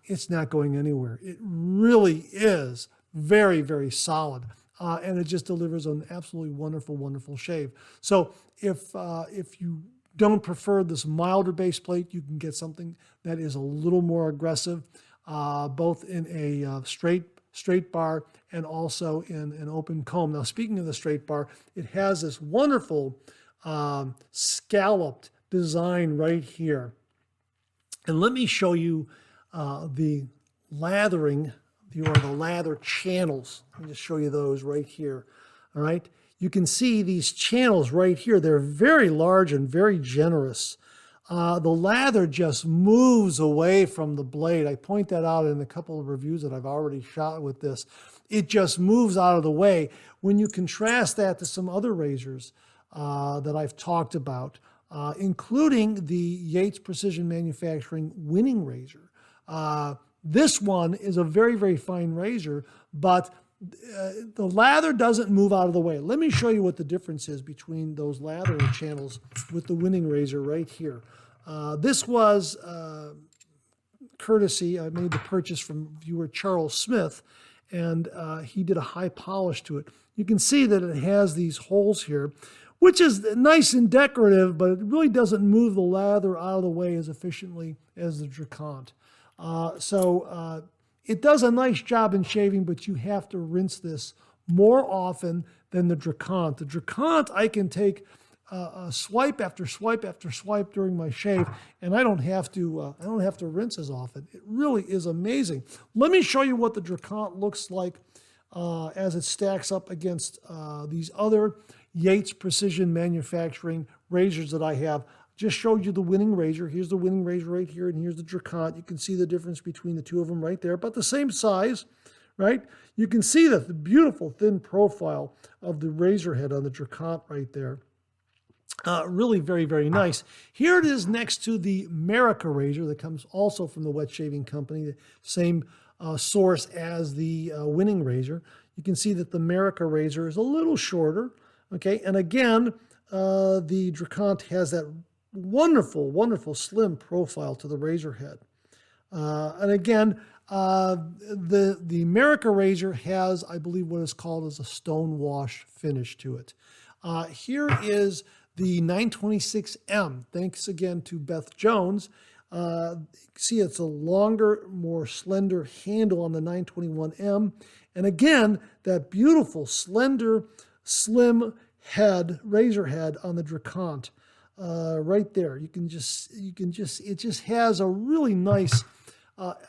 it's not going anywhere. It really is very, very solid. And it just delivers an absolutely wonderful, wonderful shave. So if you don't prefer this milder base plate, you can get something that is a little more aggressive, both in a straight bar and also in an open comb. Now, speaking of the straight bar, it has this wonderful scalloped design right here. And let me show you the lathering, or the lather channels. Let me just show you those right here. All right. you can see these channels right here. They're very large and very generous. The lather just moves away from the blade. I point that out in a couple of reviews that I've already shot with this. It just moves out of the way. When you contrast that to some other razors that I've talked about, including the Yates Precision Manufacturing Winning Razor. This one is a very, very fine razor, but the lather doesn't move out of the way. Let me show you what the difference is between those lather channels with the Winning Razor right here. This was courtesy. I made the purchase from viewer Charles Smith, and he did a high polish to it. You can see that it has these holes here, which is nice and decorative, but it really doesn't move the lather out of the way as efficiently as the Drakkant. It does a nice job in shaving, but you have to rinse this more often than the Drakkant. The Drakkant, I can take swipe after swipe after swipe during my shave, and I don't have to rinse as often. It really is amazing. Let me show you what the Drakkant looks like as it stacks up against these other Yates Precision Manufacturing razors that I have. Just showed you the Winning Razor. Here's the Winning Razor right here, and here's the Drakkant. You can see the difference between the two of them right there, about the same size, right? You can see that the beautiful thin profile of the razor head on the Drakkant right there. Really very, very nice. Here it is next to the America razor that comes also from the Wet Shaving Company, the same source as the Winning Razor. You can see that the America razor is a little shorter, okay? And again, the Drakkant has that wonderful, wonderful slim profile to the razor head. And again, the America razor has, I believe, what is called as a stone wash finish to it. Here is the 926M. Thanks again to Beth Jones. See, it's a longer, more slender handle on the 921M. And again, that beautiful, slender, slim head, razor head on the Drakkant. Right there, it just has a really nice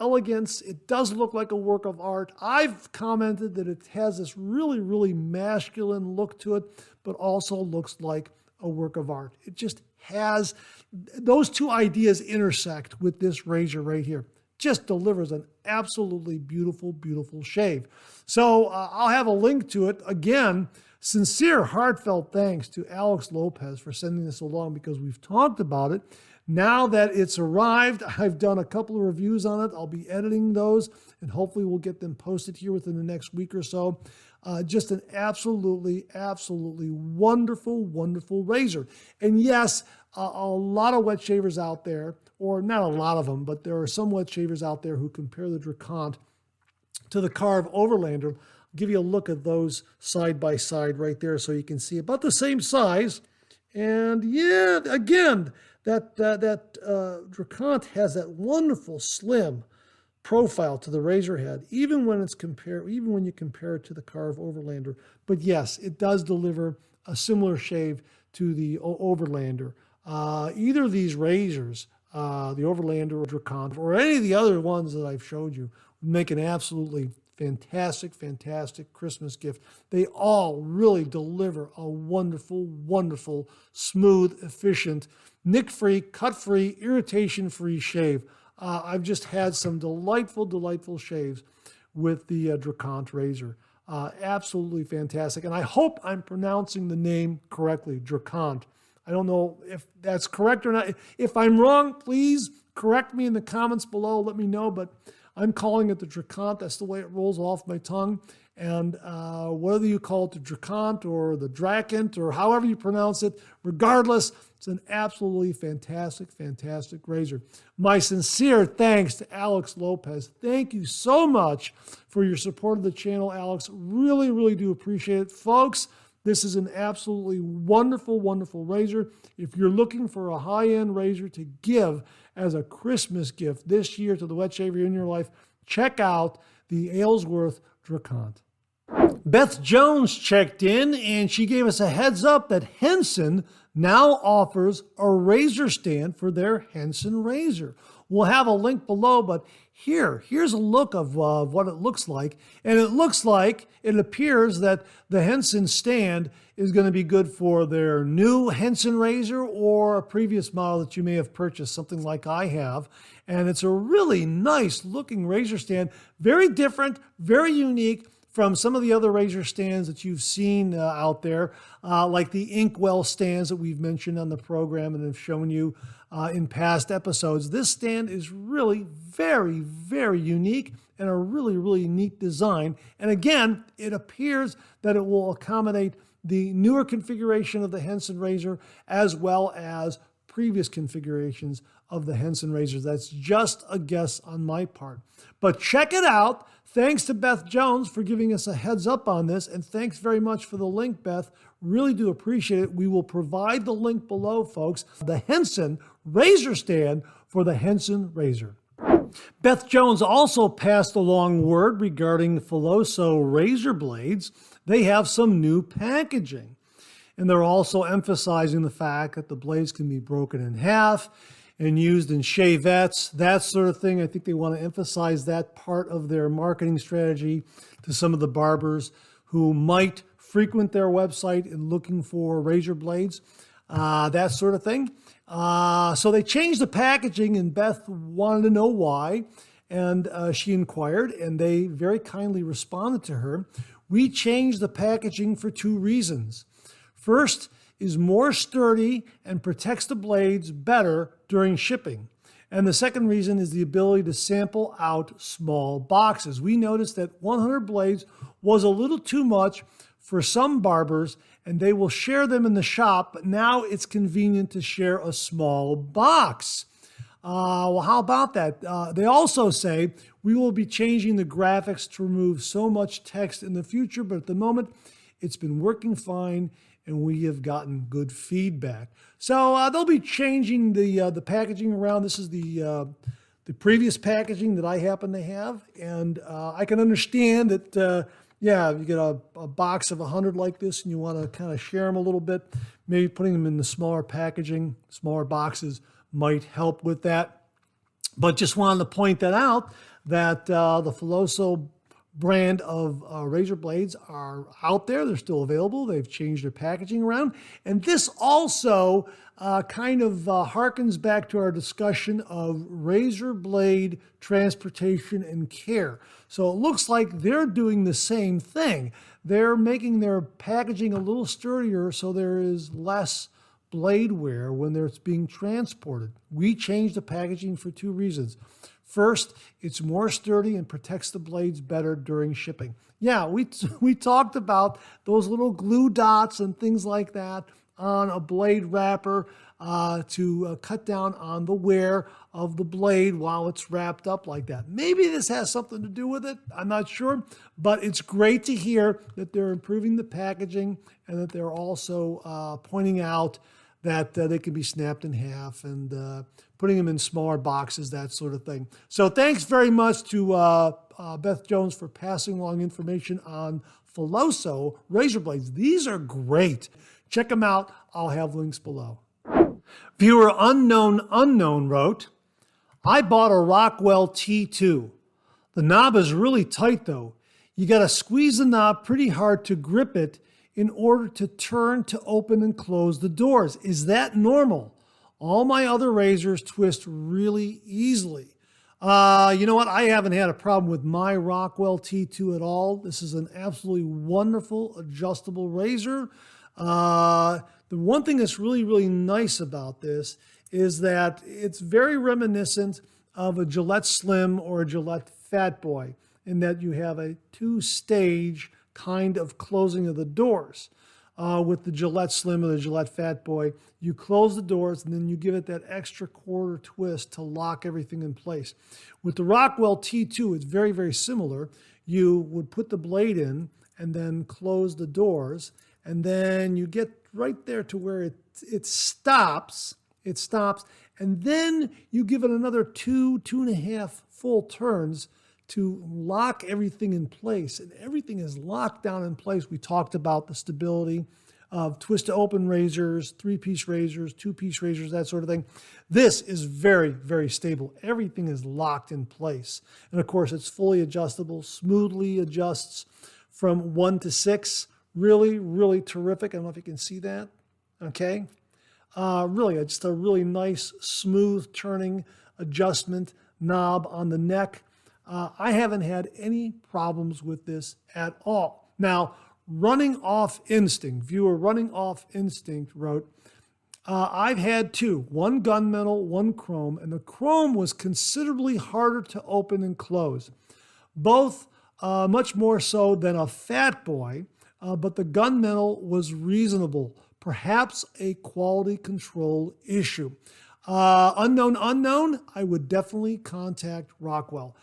elegance. It does look like a work of art. I've commented that it has this really, really masculine look to it, but also looks like a work of art. It just has, those two ideas intersect with this razor right here. Just delivers an absolutely beautiful, beautiful shave. So I'll have a link to it. Again, sincere, heartfelt thanks to Alex Lopez for sending this along, because we've talked about it. Now that it's arrived, I've done a couple of reviews on it. I'll be editing those, and hopefully we'll get them posted here within the next week or so. Just an absolutely, absolutely wonderful, wonderful razor. And yes, a lot of wet shavers out there, or not a lot of them, but there are some wet shavers out there who compare the Drakkant to the Carve Overlander. Give you a look at those side by side right there so you can see about the same size. And yeah, again, that Drakkant has that wonderful slim profile to the razor head, even when you compare it to the Carve Overlander. But yes, it does deliver a similar shave to the Overlander. Either of these razors, the Overlander or Drakkant, or any of the other ones that I've showed you, would make an absolutely fantastic, fantastic Christmas gift. They all really deliver a wonderful, wonderful, smooth, efficient, nick-free, cut-free, irritation-free shave. I've just had some delightful, delightful shaves with the Drakkant razor. Absolutely fantastic. And I hope I'm pronouncing the name correctly, Drakkant. I don't know if that's correct or not. If I'm wrong, please correct me in the comments below. Let me know. But I'm calling it the Drakkant. That's the way it rolls off my tongue. And whether you call it the Drakkant or the Drakkant or however you pronounce it, regardless, it's an absolutely fantastic, fantastic razor. My sincere thanks to Alex Lopez. Thank you so much for your support of the channel, Alex. Really, really do appreciate it. Folks, this is an absolutely wonderful, wonderful razor. If you're looking for a high-end razor to give as a Christmas gift this year to the wet shaver in your life, check out the Ayslworth Drakkant. Beth Jones checked in and she gave us a heads up that Henson now offers a razor stand for their Henson razor. We'll have a link below, but here's a look of what it looks like. And it appears that the Henson stand is going to be good for their new Henson razor or a previous model that you may have purchased, something like I have. And it's a really nice looking razor stand, very different, very unique from some of the other razor stands that you've seen out there, like the Inkwell stands that we've mentioned on the program and have shown you in past episodes. This stand is really very, very unique and a really, really neat design. And again, it appears that it will accommodate the newer configuration of the Henson razor as well as previous configurations of the Henson razors. That's just a guess on my part. But check it out. Thanks to Beth Jones for giving us a heads up on this, and thanks very much for the link, Beth. Really do appreciate it. We will provide the link below, folks. The Henson razor stand for the Henson razor. Beth Jones also passed along word regarding Filoso razor blades. They have some new packaging, and they're also emphasizing the fact that the blades can be broken in half and used in shavettes, that sort of thing. I think they want to emphasize that part of their marketing strategy to some of the barbers who might frequent their website and looking for razor blades, that sort of thing. So they changed the packaging, and Beth wanted to know why, and she inquired, and they very kindly responded to her. We changed the packaging for two reasons. First, is more sturdy and protects the blades better during shipping. And the second reason is the ability to sample out small boxes. We noticed that 100 blades was a little too much for some barbers, and they will share them in the shop, but now it's convenient to share a small box. Well, how about that? They also say we will be changing the graphics to remove so much text in the future, but at the moment, it's been working fine, and we have gotten good feedback. So they'll be changing the packaging around. This is the previous packaging that I happen to have, and I can understand that, yeah, you get a box of 100 like this and you want to kind of share them a little bit, maybe putting them in the smaller packaging, smaller boxes might help with that. But just wanted to point that out, that the Filoso brand of razor blades are out there. They're still available. They've changed their packaging around. And this also kind of harkens back to our discussion of razor blade transportation and care. So it looks like they're doing the same thing. They're making their packaging a little sturdier so there is less blade wear when it's being transported. We changed the packaging for two reasons. First, it's more sturdy and protects the blades better during shipping. Yeah, we talked about those little glue dots and things like that on a blade wrapper to cut down on the wear of the blade while it's wrapped up like that. Maybe this has something to do with it. I'm not sure, but it's great to hear that they're improving the packaging and that they're also pointing out that they can be snapped in half and putting them in smaller boxes, that sort of thing. So thanks very much to Beth Jones for passing along information on Filoso razor blades. These are great. Check them out. I'll have links below. Viewer Unknown wrote, I bought a Rockwell T2. The knob is really tight though. You got to squeeze the knob pretty hard to grip it in order to turn to open and close the doors. Is that normal? All my other razors twist really easily. You know what? I haven't had a problem with my Rockwell T2 at all. This is an absolutely wonderful adjustable razor. The one thing that's really, really nice about this is that it's very reminiscent of a Gillette Slim or a Gillette Fat Boy in that you have a two-stage kind of closing of the doors. With the Gillette Slim or the Gillette Fat Boy, you close the doors and then you give it that extra quarter twist to lock everything in place. With the Rockwell T2, it's very, very similar. You would put the blade in and then close the doors, and then you get right there to where it stops. It stops, and then you give it another two and a half full turns to lock everything in place, and everything is locked down in place. We talked about the stability of twist-to-open razors, 3-piece razors, 2-piece razors, that sort of thing. This is very, very stable. Everything is locked in place. And of course, it's fully adjustable, smoothly adjusts from 1 to 6. Really, really terrific. I don't know if you can see that. Okay. Really, just a really nice, smooth turning adjustment knob on the neck. I haven't had any problems with this at all. Now, Running Off Instinct, viewer Running Off Instinct wrote, I've had two, one gunmetal, one chrome, and the chrome was considerably harder to open and close. Both much more so than a Fat Boy, but the gunmetal was reasonable, perhaps a quality control issue. Unknown, I would definitely contact Rockwell.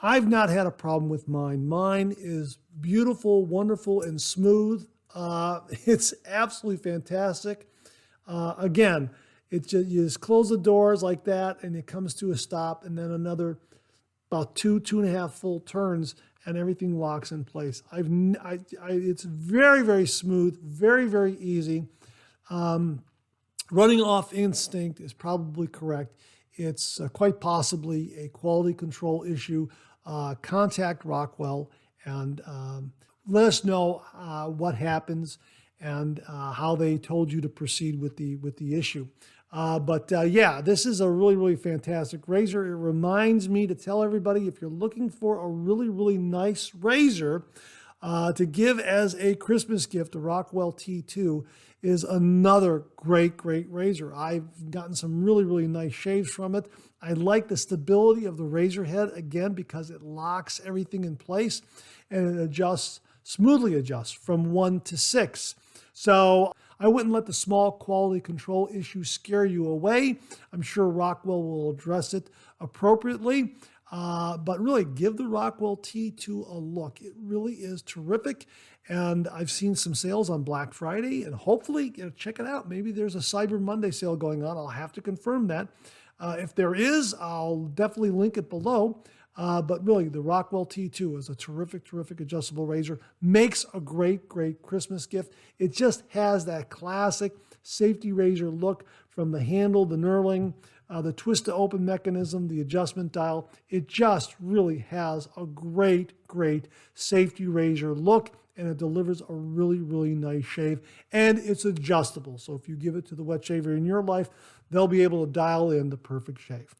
I've not had a problem with mine. Mine is beautiful, wonderful, and smooth. It's absolutely fantastic. Again, you just close the doors like that, and it comes to a stop, and then another about 2.5 full turns, and everything locks in place. It's very, very smooth, very, very easy. Running Off Instinct is probably correct. It's quite possibly a quality control issue. Contact Rockwell and let us know what happens and how they told you to proceed with the issue. Yeah, this is a really, really fantastic razor. It reminds me to tell everybody, if you're looking for a really, really nice razor to give as a Christmas gift, the Rockwell T2 is another great, great razor. I've gotten some really, really nice shaves from it. I like the stability of the razor head, again, because it locks everything in place and it smoothly adjusts from 1 to 6. So I wouldn't let the small quality control issue scare you away. I'm sure Rockwell will address it appropriately. But really, give the Rockwell T2 a look. It really is terrific. And I've seen some sales on Black Friday, and hopefully, check it out. Maybe there's a Cyber Monday sale going on. I'll have to confirm that. If there is, I'll definitely link it below. But really, the Rockwell T2 is a terrific, terrific adjustable razor. Makes a great, great Christmas gift. It just has that classic safety razor look from the handle, the knurling, the twist-to-open mechanism, the adjustment dial. It just really has a great, great safety razor look, and it delivers a really, really nice shave. And it's adjustable. So if you give it to the wet shaver in your life, they'll be able to dial in the perfect shave.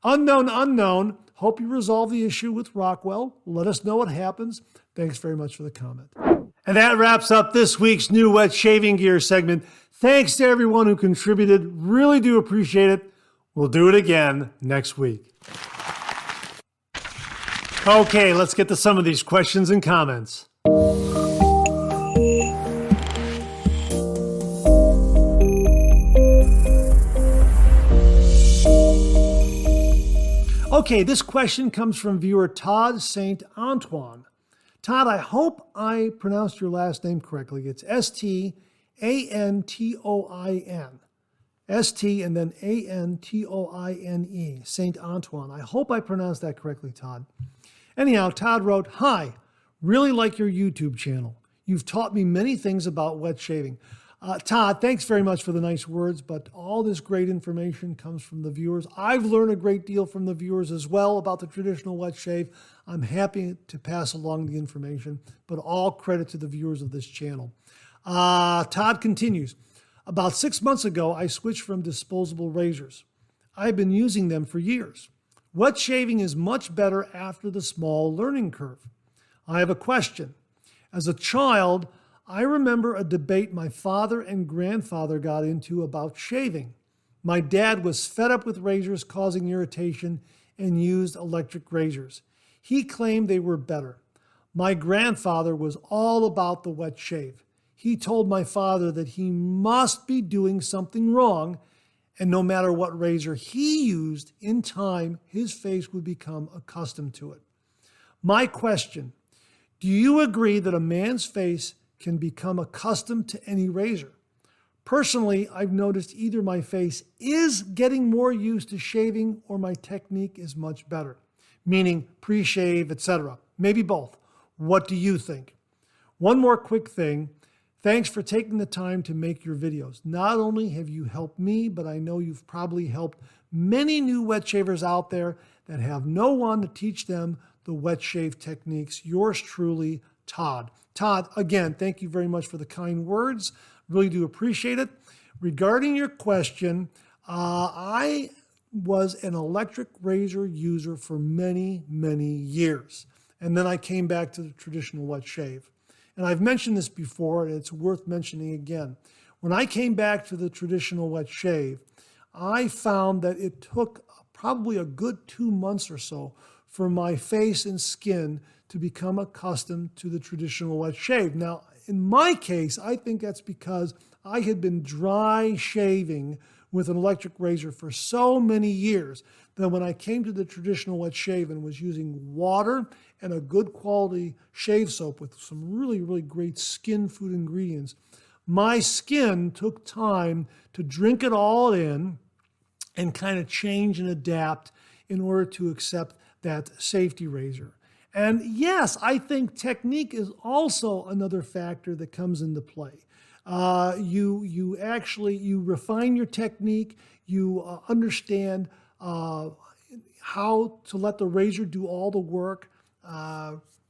Unknown. Hope you resolve the issue with Rockwell. Let us know what happens. Thanks very much for the comment. And that wraps up this week's new wet shaving gear segment. Thanks to everyone who contributed. Really do appreciate it. We'll do it again next week. Okay, let's get to some of these questions and comments. Okay, this question comes from viewer Todd St. Antoine. Todd, I hope I pronounced your last name correctly. It's Stantoin. ST and then Antoine, St. Antoine. I hope I pronounced that correctly, Todd. Anyhow, Todd wrote, Hi, really like your YouTube channel. You've taught me many things about wet shaving. Todd, thanks very much for the nice words, but all this great information comes from the viewers. I've learned a great deal from the viewers as well about the traditional wet shave. I'm happy to pass along the information, but all credit to the viewers of this channel. Todd continues, about 6 months ago, I switched from disposable razors. I've been using them for years. Wet shaving is much better after the small learning curve. I have a question. As a child, I remember a debate my father and grandfather got into about shaving. My dad was fed up with razors causing irritation and used electric razors. He claimed they were better. My grandfather was all about the wet shave. He told my father that he must be doing something wrong, and no matter what razor he used, in time, his face would become accustomed to it. My question, do you agree that a man's face can become accustomed to any razor? Personally, I've noticed either my face is getting more used to shaving or my technique is much better. meaning pre-shave, etc. Maybe both. What do you think? One more quick thing. Thanks for taking the time to make your videos. Not only have you helped me, but I know you've probably helped many new wet shavers out there that have no one to teach them the wet shave techniques. Yours truly, Todd. Todd, again, thank you very much for the kind words. Really do appreciate it. Regarding your question, I was an electric razor user for many, many years. And then I came back to the traditional wet shave. And I've mentioned this before, and it's worth mentioning again. When I came back to the traditional wet shave, I found that it took probably a good 2 months or so for my face and skin to become accustomed to the traditional wet shave. Now, in my case, I think that's because I had been dry shaving with an electric razor for so many years that when I came to the traditional wet shave and was using water and a good quality shave soap with some really, really great skin food ingredients, my skin took time to drink it all in and kind of change and adapt in order to accept that safety razor. And yes, I think technique is also another factor that comes into play. You refine your technique, you understand how to let the razor do all the work,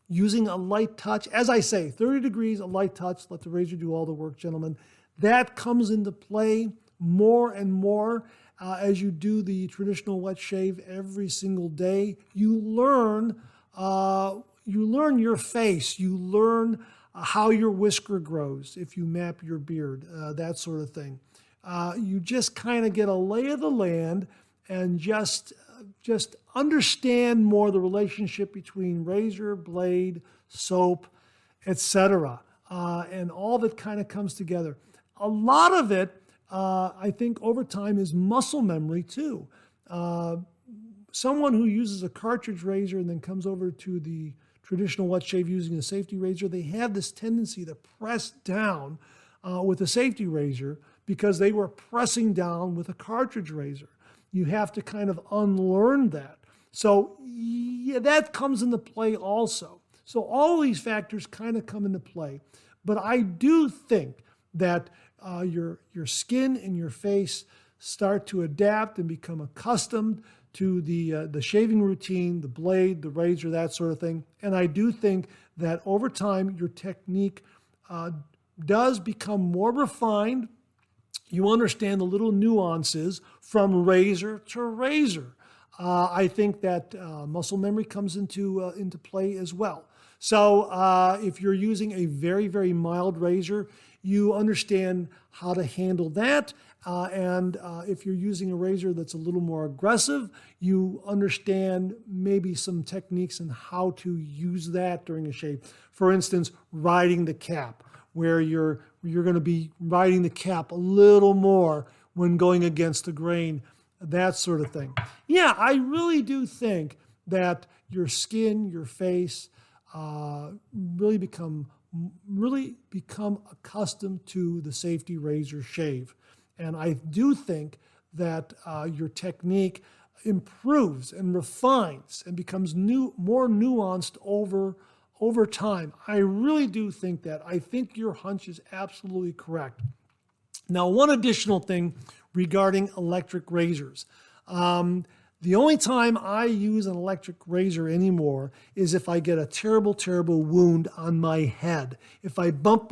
using a light touch. As I say, 30 degrees, a light touch, let the razor do all the work, gentlemen. That comes into play more and more as you do the traditional wet shave every single day. You learn your face, you learn how your whisker grows if you map your beard, that sort of thing. You just kind of get a lay of the land and just understand more the relationship between razor, blade, soap, etc. And all that kind of comes together. A lot of it, I think, over time is muscle memory too. Someone who uses a cartridge razor and then comes over to the traditional wet shave using a safety razor, they have this tendency to press down with a safety razor because they were pressing down with a cartridge razor. You have to kind of unlearn that. So yeah, that comes into play also. So all these factors kind of come into play. But I do think that your skin and your face start to adapt and become accustomed to the shaving routine, the blade, the razor, that sort of thing. And I do think that over time, your technique does become more refined. You understand the little nuances from razor to razor. I think that muscle memory comes into play as well. So if you're using a very, very mild razor, you understand how to handle that. And if you're using a razor that's a little more aggressive, you understand maybe some techniques and how to use that during a shave. For instance, riding the cap, where you're going to be riding the cap a little more when going against the grain, that sort of thing. Yeah, I really do think that your skin, your face, really become accustomed to the safety razor shave. And I do think that your technique improves and refines and becomes more nuanced over time. I really do think that. I think your hunch is absolutely correct. Now, one additional thing regarding electric razors. The only time I use an electric razor anymore is if I get a terrible, terrible wound on my head. If I bump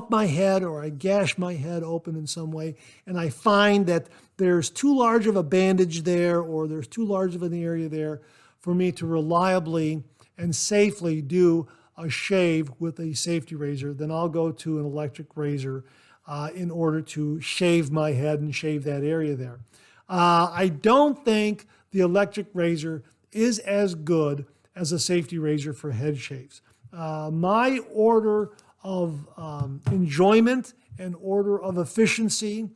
my head or I gash my head open in some way, and I find that there's too large of a bandage there or there's too large of an area there for me to reliably and safely do a shave with a safety razor, then I'll go to an electric razor in order to shave my head and shave that area there. I don't think the electric razor is as good as a safety razor for head shaves. My order of enjoyment and order of efficiency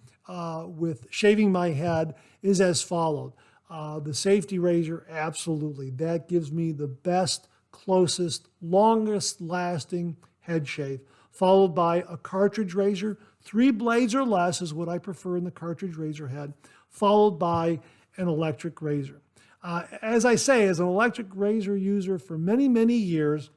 with shaving my head is as followed. The safety razor, absolutely. That gives me the best, closest, longest lasting head shave, followed by a cartridge razor. 3 blades or less is what I prefer in the cartridge razor head, followed by an electric razor. As I say, as an electric razor user for many, many years,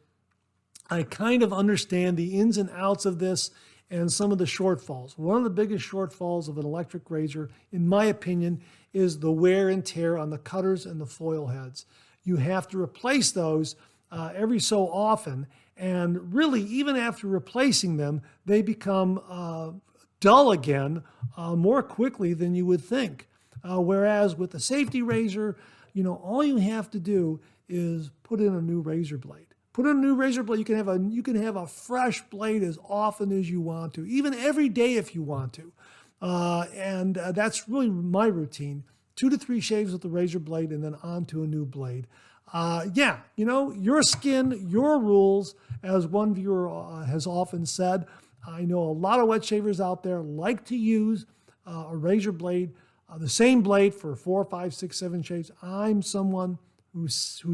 I kind of understand the ins and outs of this and some of the shortfalls. One of the biggest shortfalls of an electric razor, in my opinion, is the wear and tear on the cutters and the foil heads. You have to replace those every so often, and really, even after replacing them, they become dull again more quickly than you would think. Whereas with a safety razor, all you have to do is put in a new razor blade. Put in a new razor blade. You can have a fresh blade as often as you want to, even every day if you want to. And that's really my routine. 2 to 3 shaves with the razor blade and then on to a new blade. Your skin, your rules, as one viewer has often said. I know a lot of wet shavers out there like to use a razor blade, the same blade for 4, 5, 6, 7 shaves. I'm someone who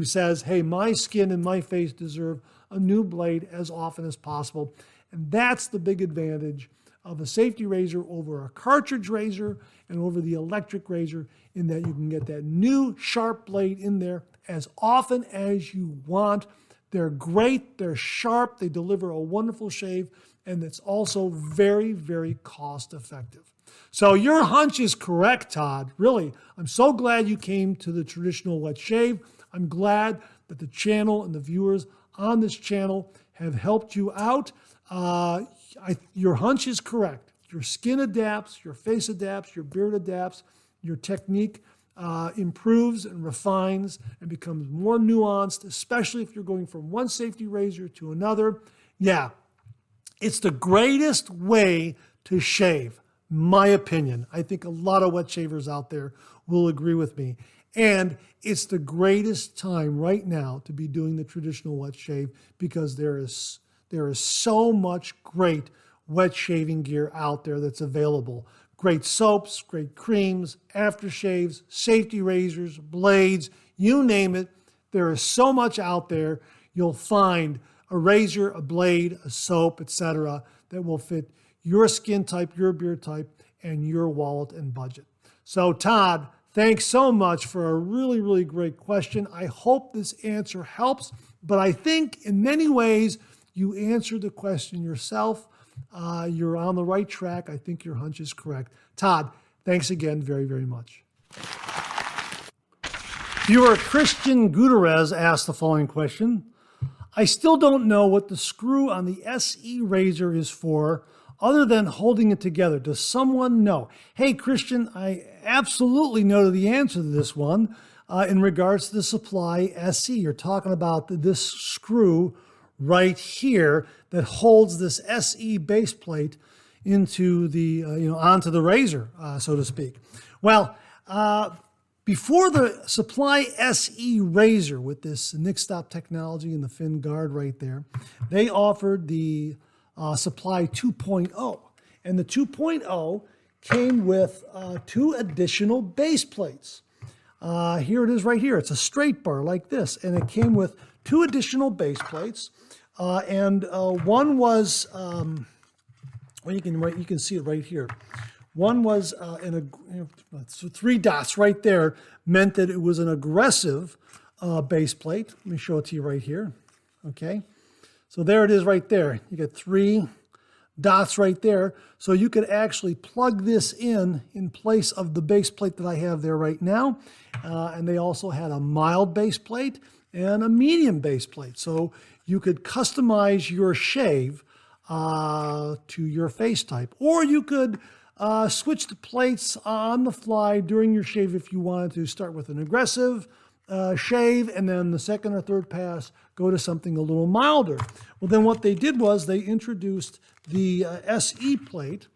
says, hey, my skin and my face deserve a new blade as often as possible. And that's the big advantage of a safety razor over a cartridge razor and over the electric razor, in that you can get that new sharp blade in there as often as you want. They're great, they're sharp, they deliver a wonderful shave, and it's also very, very cost effective. So your hunch is correct, Todd. Really, I'm so glad you came to the traditional wet shave. I'm glad that the channel and the viewers on this channel have helped you out. Your hunch is correct. Your skin adapts, your face adapts, your beard adapts, your technique improves and refines and becomes more nuanced, especially if you're going from one safety razor to another. Yeah, it's the greatest way to shave. My opinion. I think a lot of wet shavers out there will agree with me. And it's the greatest time right now to be doing the traditional wet shave, because there is so much great wet shaving gear out there that's available. Great soaps, great creams, aftershaves, safety razors, blades, you name it. There is so much out there. You'll find a razor, a blade, a soap, etc., that will fit your skin type, your beard type, and your wallet and budget. So Todd, thanks so much for a really, really great question. I hope this answer helps, but I think in many ways you answered the question yourself. You're on the right track. I think your hunch is correct. Todd, thanks again very, very much. Viewer Christian Gutierrez asked the following question. I still don't know what the screw on the SE razor is for, other than holding it together. Does someone know? Hey, Christian, I absolutely know the answer to this one in regards to the Supply SE. You're talking about this screw right here that holds this SE base plate into the, onto the razor, so to speak. Well, before the Supply SE razor with this Nick Stop technology and the fin guard right there, they offered the Supply 2.0. And the 2.0 came with 2 additional base plates. Here it is right here. It's a straight bar like this. And it came with 2 additional base plates. One was, you can see it right here. One was 3 dots right there, meant that it was an aggressive base plate. Let me show it to you right here. Okay. So there it is right there. You get 3 dots right there. So you could actually plug this in place of the base plate that I have there right now. And they also had a mild base plate and a medium base plate. So you could customize your shave to your face type. Or you could switch the plates on the fly during your shave if you wanted to start with an aggressive shave, and then the second or third pass go to something a little milder. Well, then what they did was they introduced the SE plate,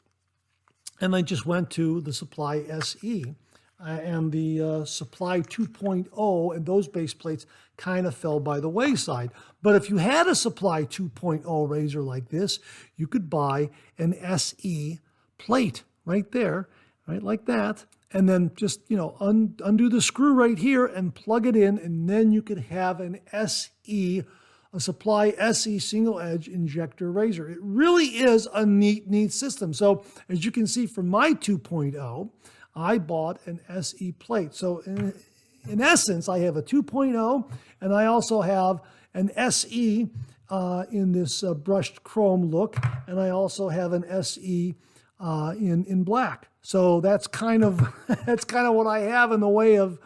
and they just went to the Supply SE. And the Supply 2.0 and those base plates kind of fell by the wayside. But if you had a Supply 2.0 razor like this, you could buy an SE plate right there, right like that, and then just, undo the screw right here and plug it in, and then you could have an SE, a Supply SE single edge injector razor. It really is a neat system. So as you can see from my 2.0, I bought an SE plate. So in essence, I have a 2.0, and I also have an SE in this brushed chrome look, and I also have an SE in black. So that's kind of what I have in the way of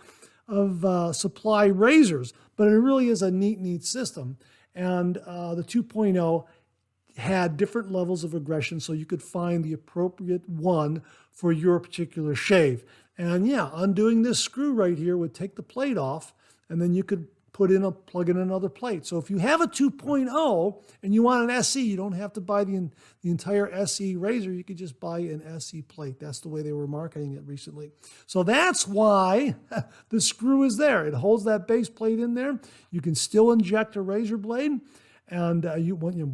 supply razors. But it really is a neat system. And the 2.0 had different levels of aggression, so you could find the appropriate one for your particular shave. And yeah, undoing this screw right here would take the plate off, and then you could plug in another plate. So if you have a 2.0 and you want an SE, you don't have to buy the entire SE razor. You could just buy an SE plate. That's the way they were marketing it recently. So that's why the screw is there. It holds that base plate in there. You can still inject a razor blade. And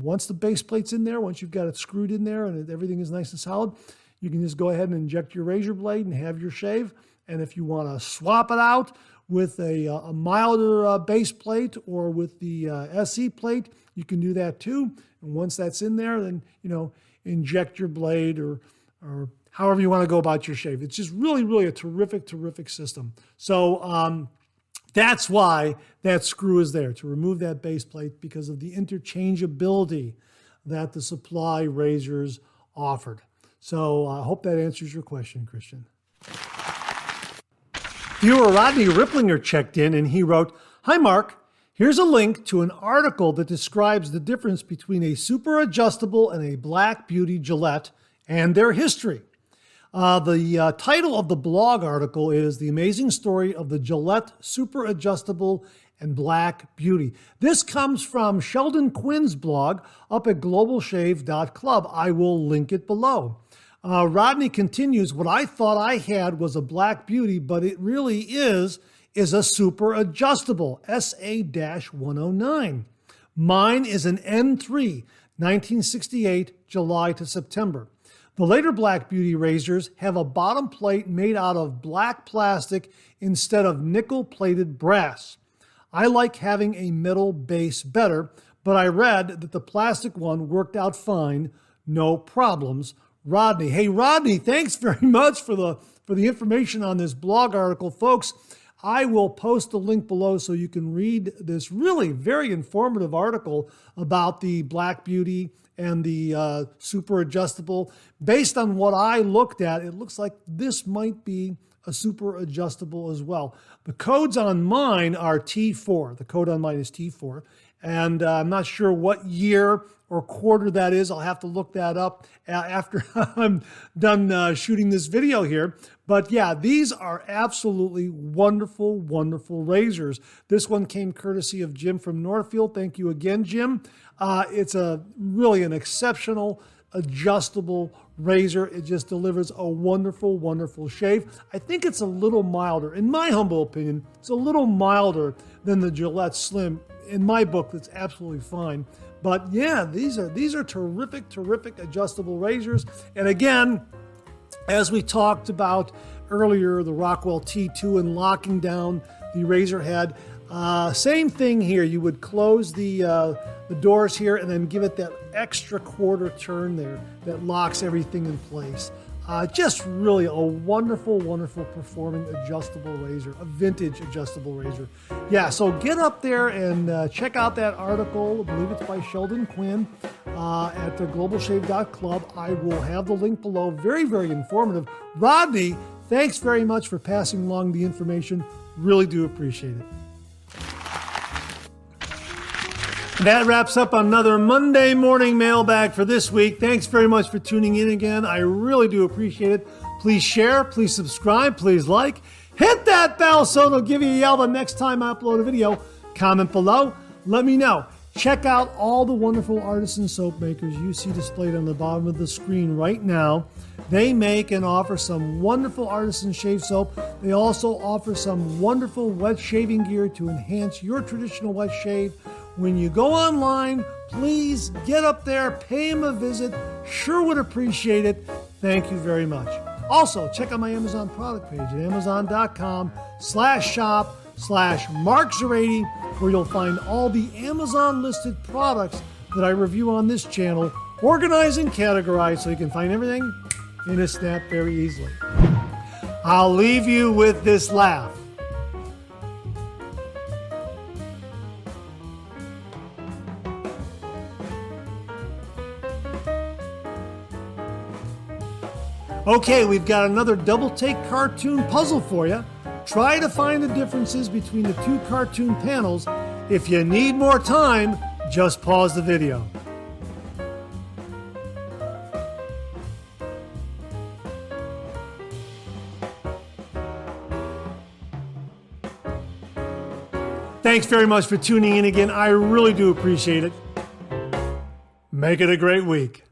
once the base plate's in there, once you've got it screwed in there and everything is nice and solid, you can just go ahead and inject your razor blade and have your shave. And if you want to swap it out with a milder base plate or with the SE plate, you can do that too. And once that's in there, then inject your blade or however you want to go about your shave. It's just really a terrific system. So that's why that screw is there, to remove that base plate, because of the interchangeability that the supply razors offered. So I hope that answers your question, Christian. Viewer Rodney Ripplinger checked in and he wrote, "Hi Mark, here's a link to an article that describes the difference between a super adjustable and a Black Beauty Gillette and their history. The title of the blog article is The Amazing Story of the Gillette Super Adjustable and Black Beauty." This comes from Sheldon Quinn's blog up at globalshave.club. I will link it below. Rodney continues, "What I thought I had was a Black Beauty, but it really is a super adjustable, SA-109. Mine is an N3, 1968, July to September. The later Black Beauty razors have a bottom plate made out of black plastic instead of nickel-plated brass. I like having a metal base better, but I read that the plastic one worked out fine, no problems. Rodney." Hey, Rodney, thanks very much for the information on this blog article. Folks, I will post the link below so you can read this really very informative article about the Black Beauty and the super adjustable. Based on what I looked at, it looks like this might be a super adjustable as well. The codes on mine are T4. The code on mine is T4. And I'm not sure what year or quarter that is. I'll have to look that up after I'm done shooting this video here. But yeah, these are absolutely wonderful razors. This one came courtesy of Jim from Northfield. Thank you again, Jim. It's really an exceptional adjustable razor. It just delivers a wonderful shave. I think it's a little milder. In my humble opinion, it's a little milder than the Gillette Slim. In my book, that's absolutely fine. But yeah, these are terrific adjustable razors. And again, as we talked about earlier, the Rockwell T2 and locking down the razor head, same thing here. You would close the doors here and then give it that extra quarter turn there that locks everything in place. Just really a wonderful performing adjustable razor, a vintage adjustable razor. Yeah, so get up there and check out that article. I believe it's by Sheldon Quinn at the globalshave.club. I will have the link below. Very informative. Rodney, thanks very much for passing along the information. Really do appreciate it. That wraps up another Monday morning mailbag for this week. Thanks very much for tuning in again. I really do appreciate it. Please share, please subscribe, please like. Hit that bell so it'll give you a yell the next time I upload a video. Comment below. Let me know. Check out all the wonderful artisan soap makers you see displayed on the bottom of the screen right now. They make and offer some wonderful artisan shave soap. They also offer some wonderful wet shaving gear to enhance your traditional wet shave. When you go online, please get up there, pay them a visit. Sure would appreciate it. Thank you very much. Also, check out my Amazon product page at amazon.com/shop/MarkZerati, where you'll find all the Amazon listed products that I review on this channel, organized and categorized so you can find everything in a snap very easily. I'll leave you with this laugh. Okay, we've got another double take cartoon puzzle for you. Try to find the differences between the two cartoon panels. If you need more time, just pause the video. Thanks very much for tuning in again. I really do appreciate it. Make it a great week.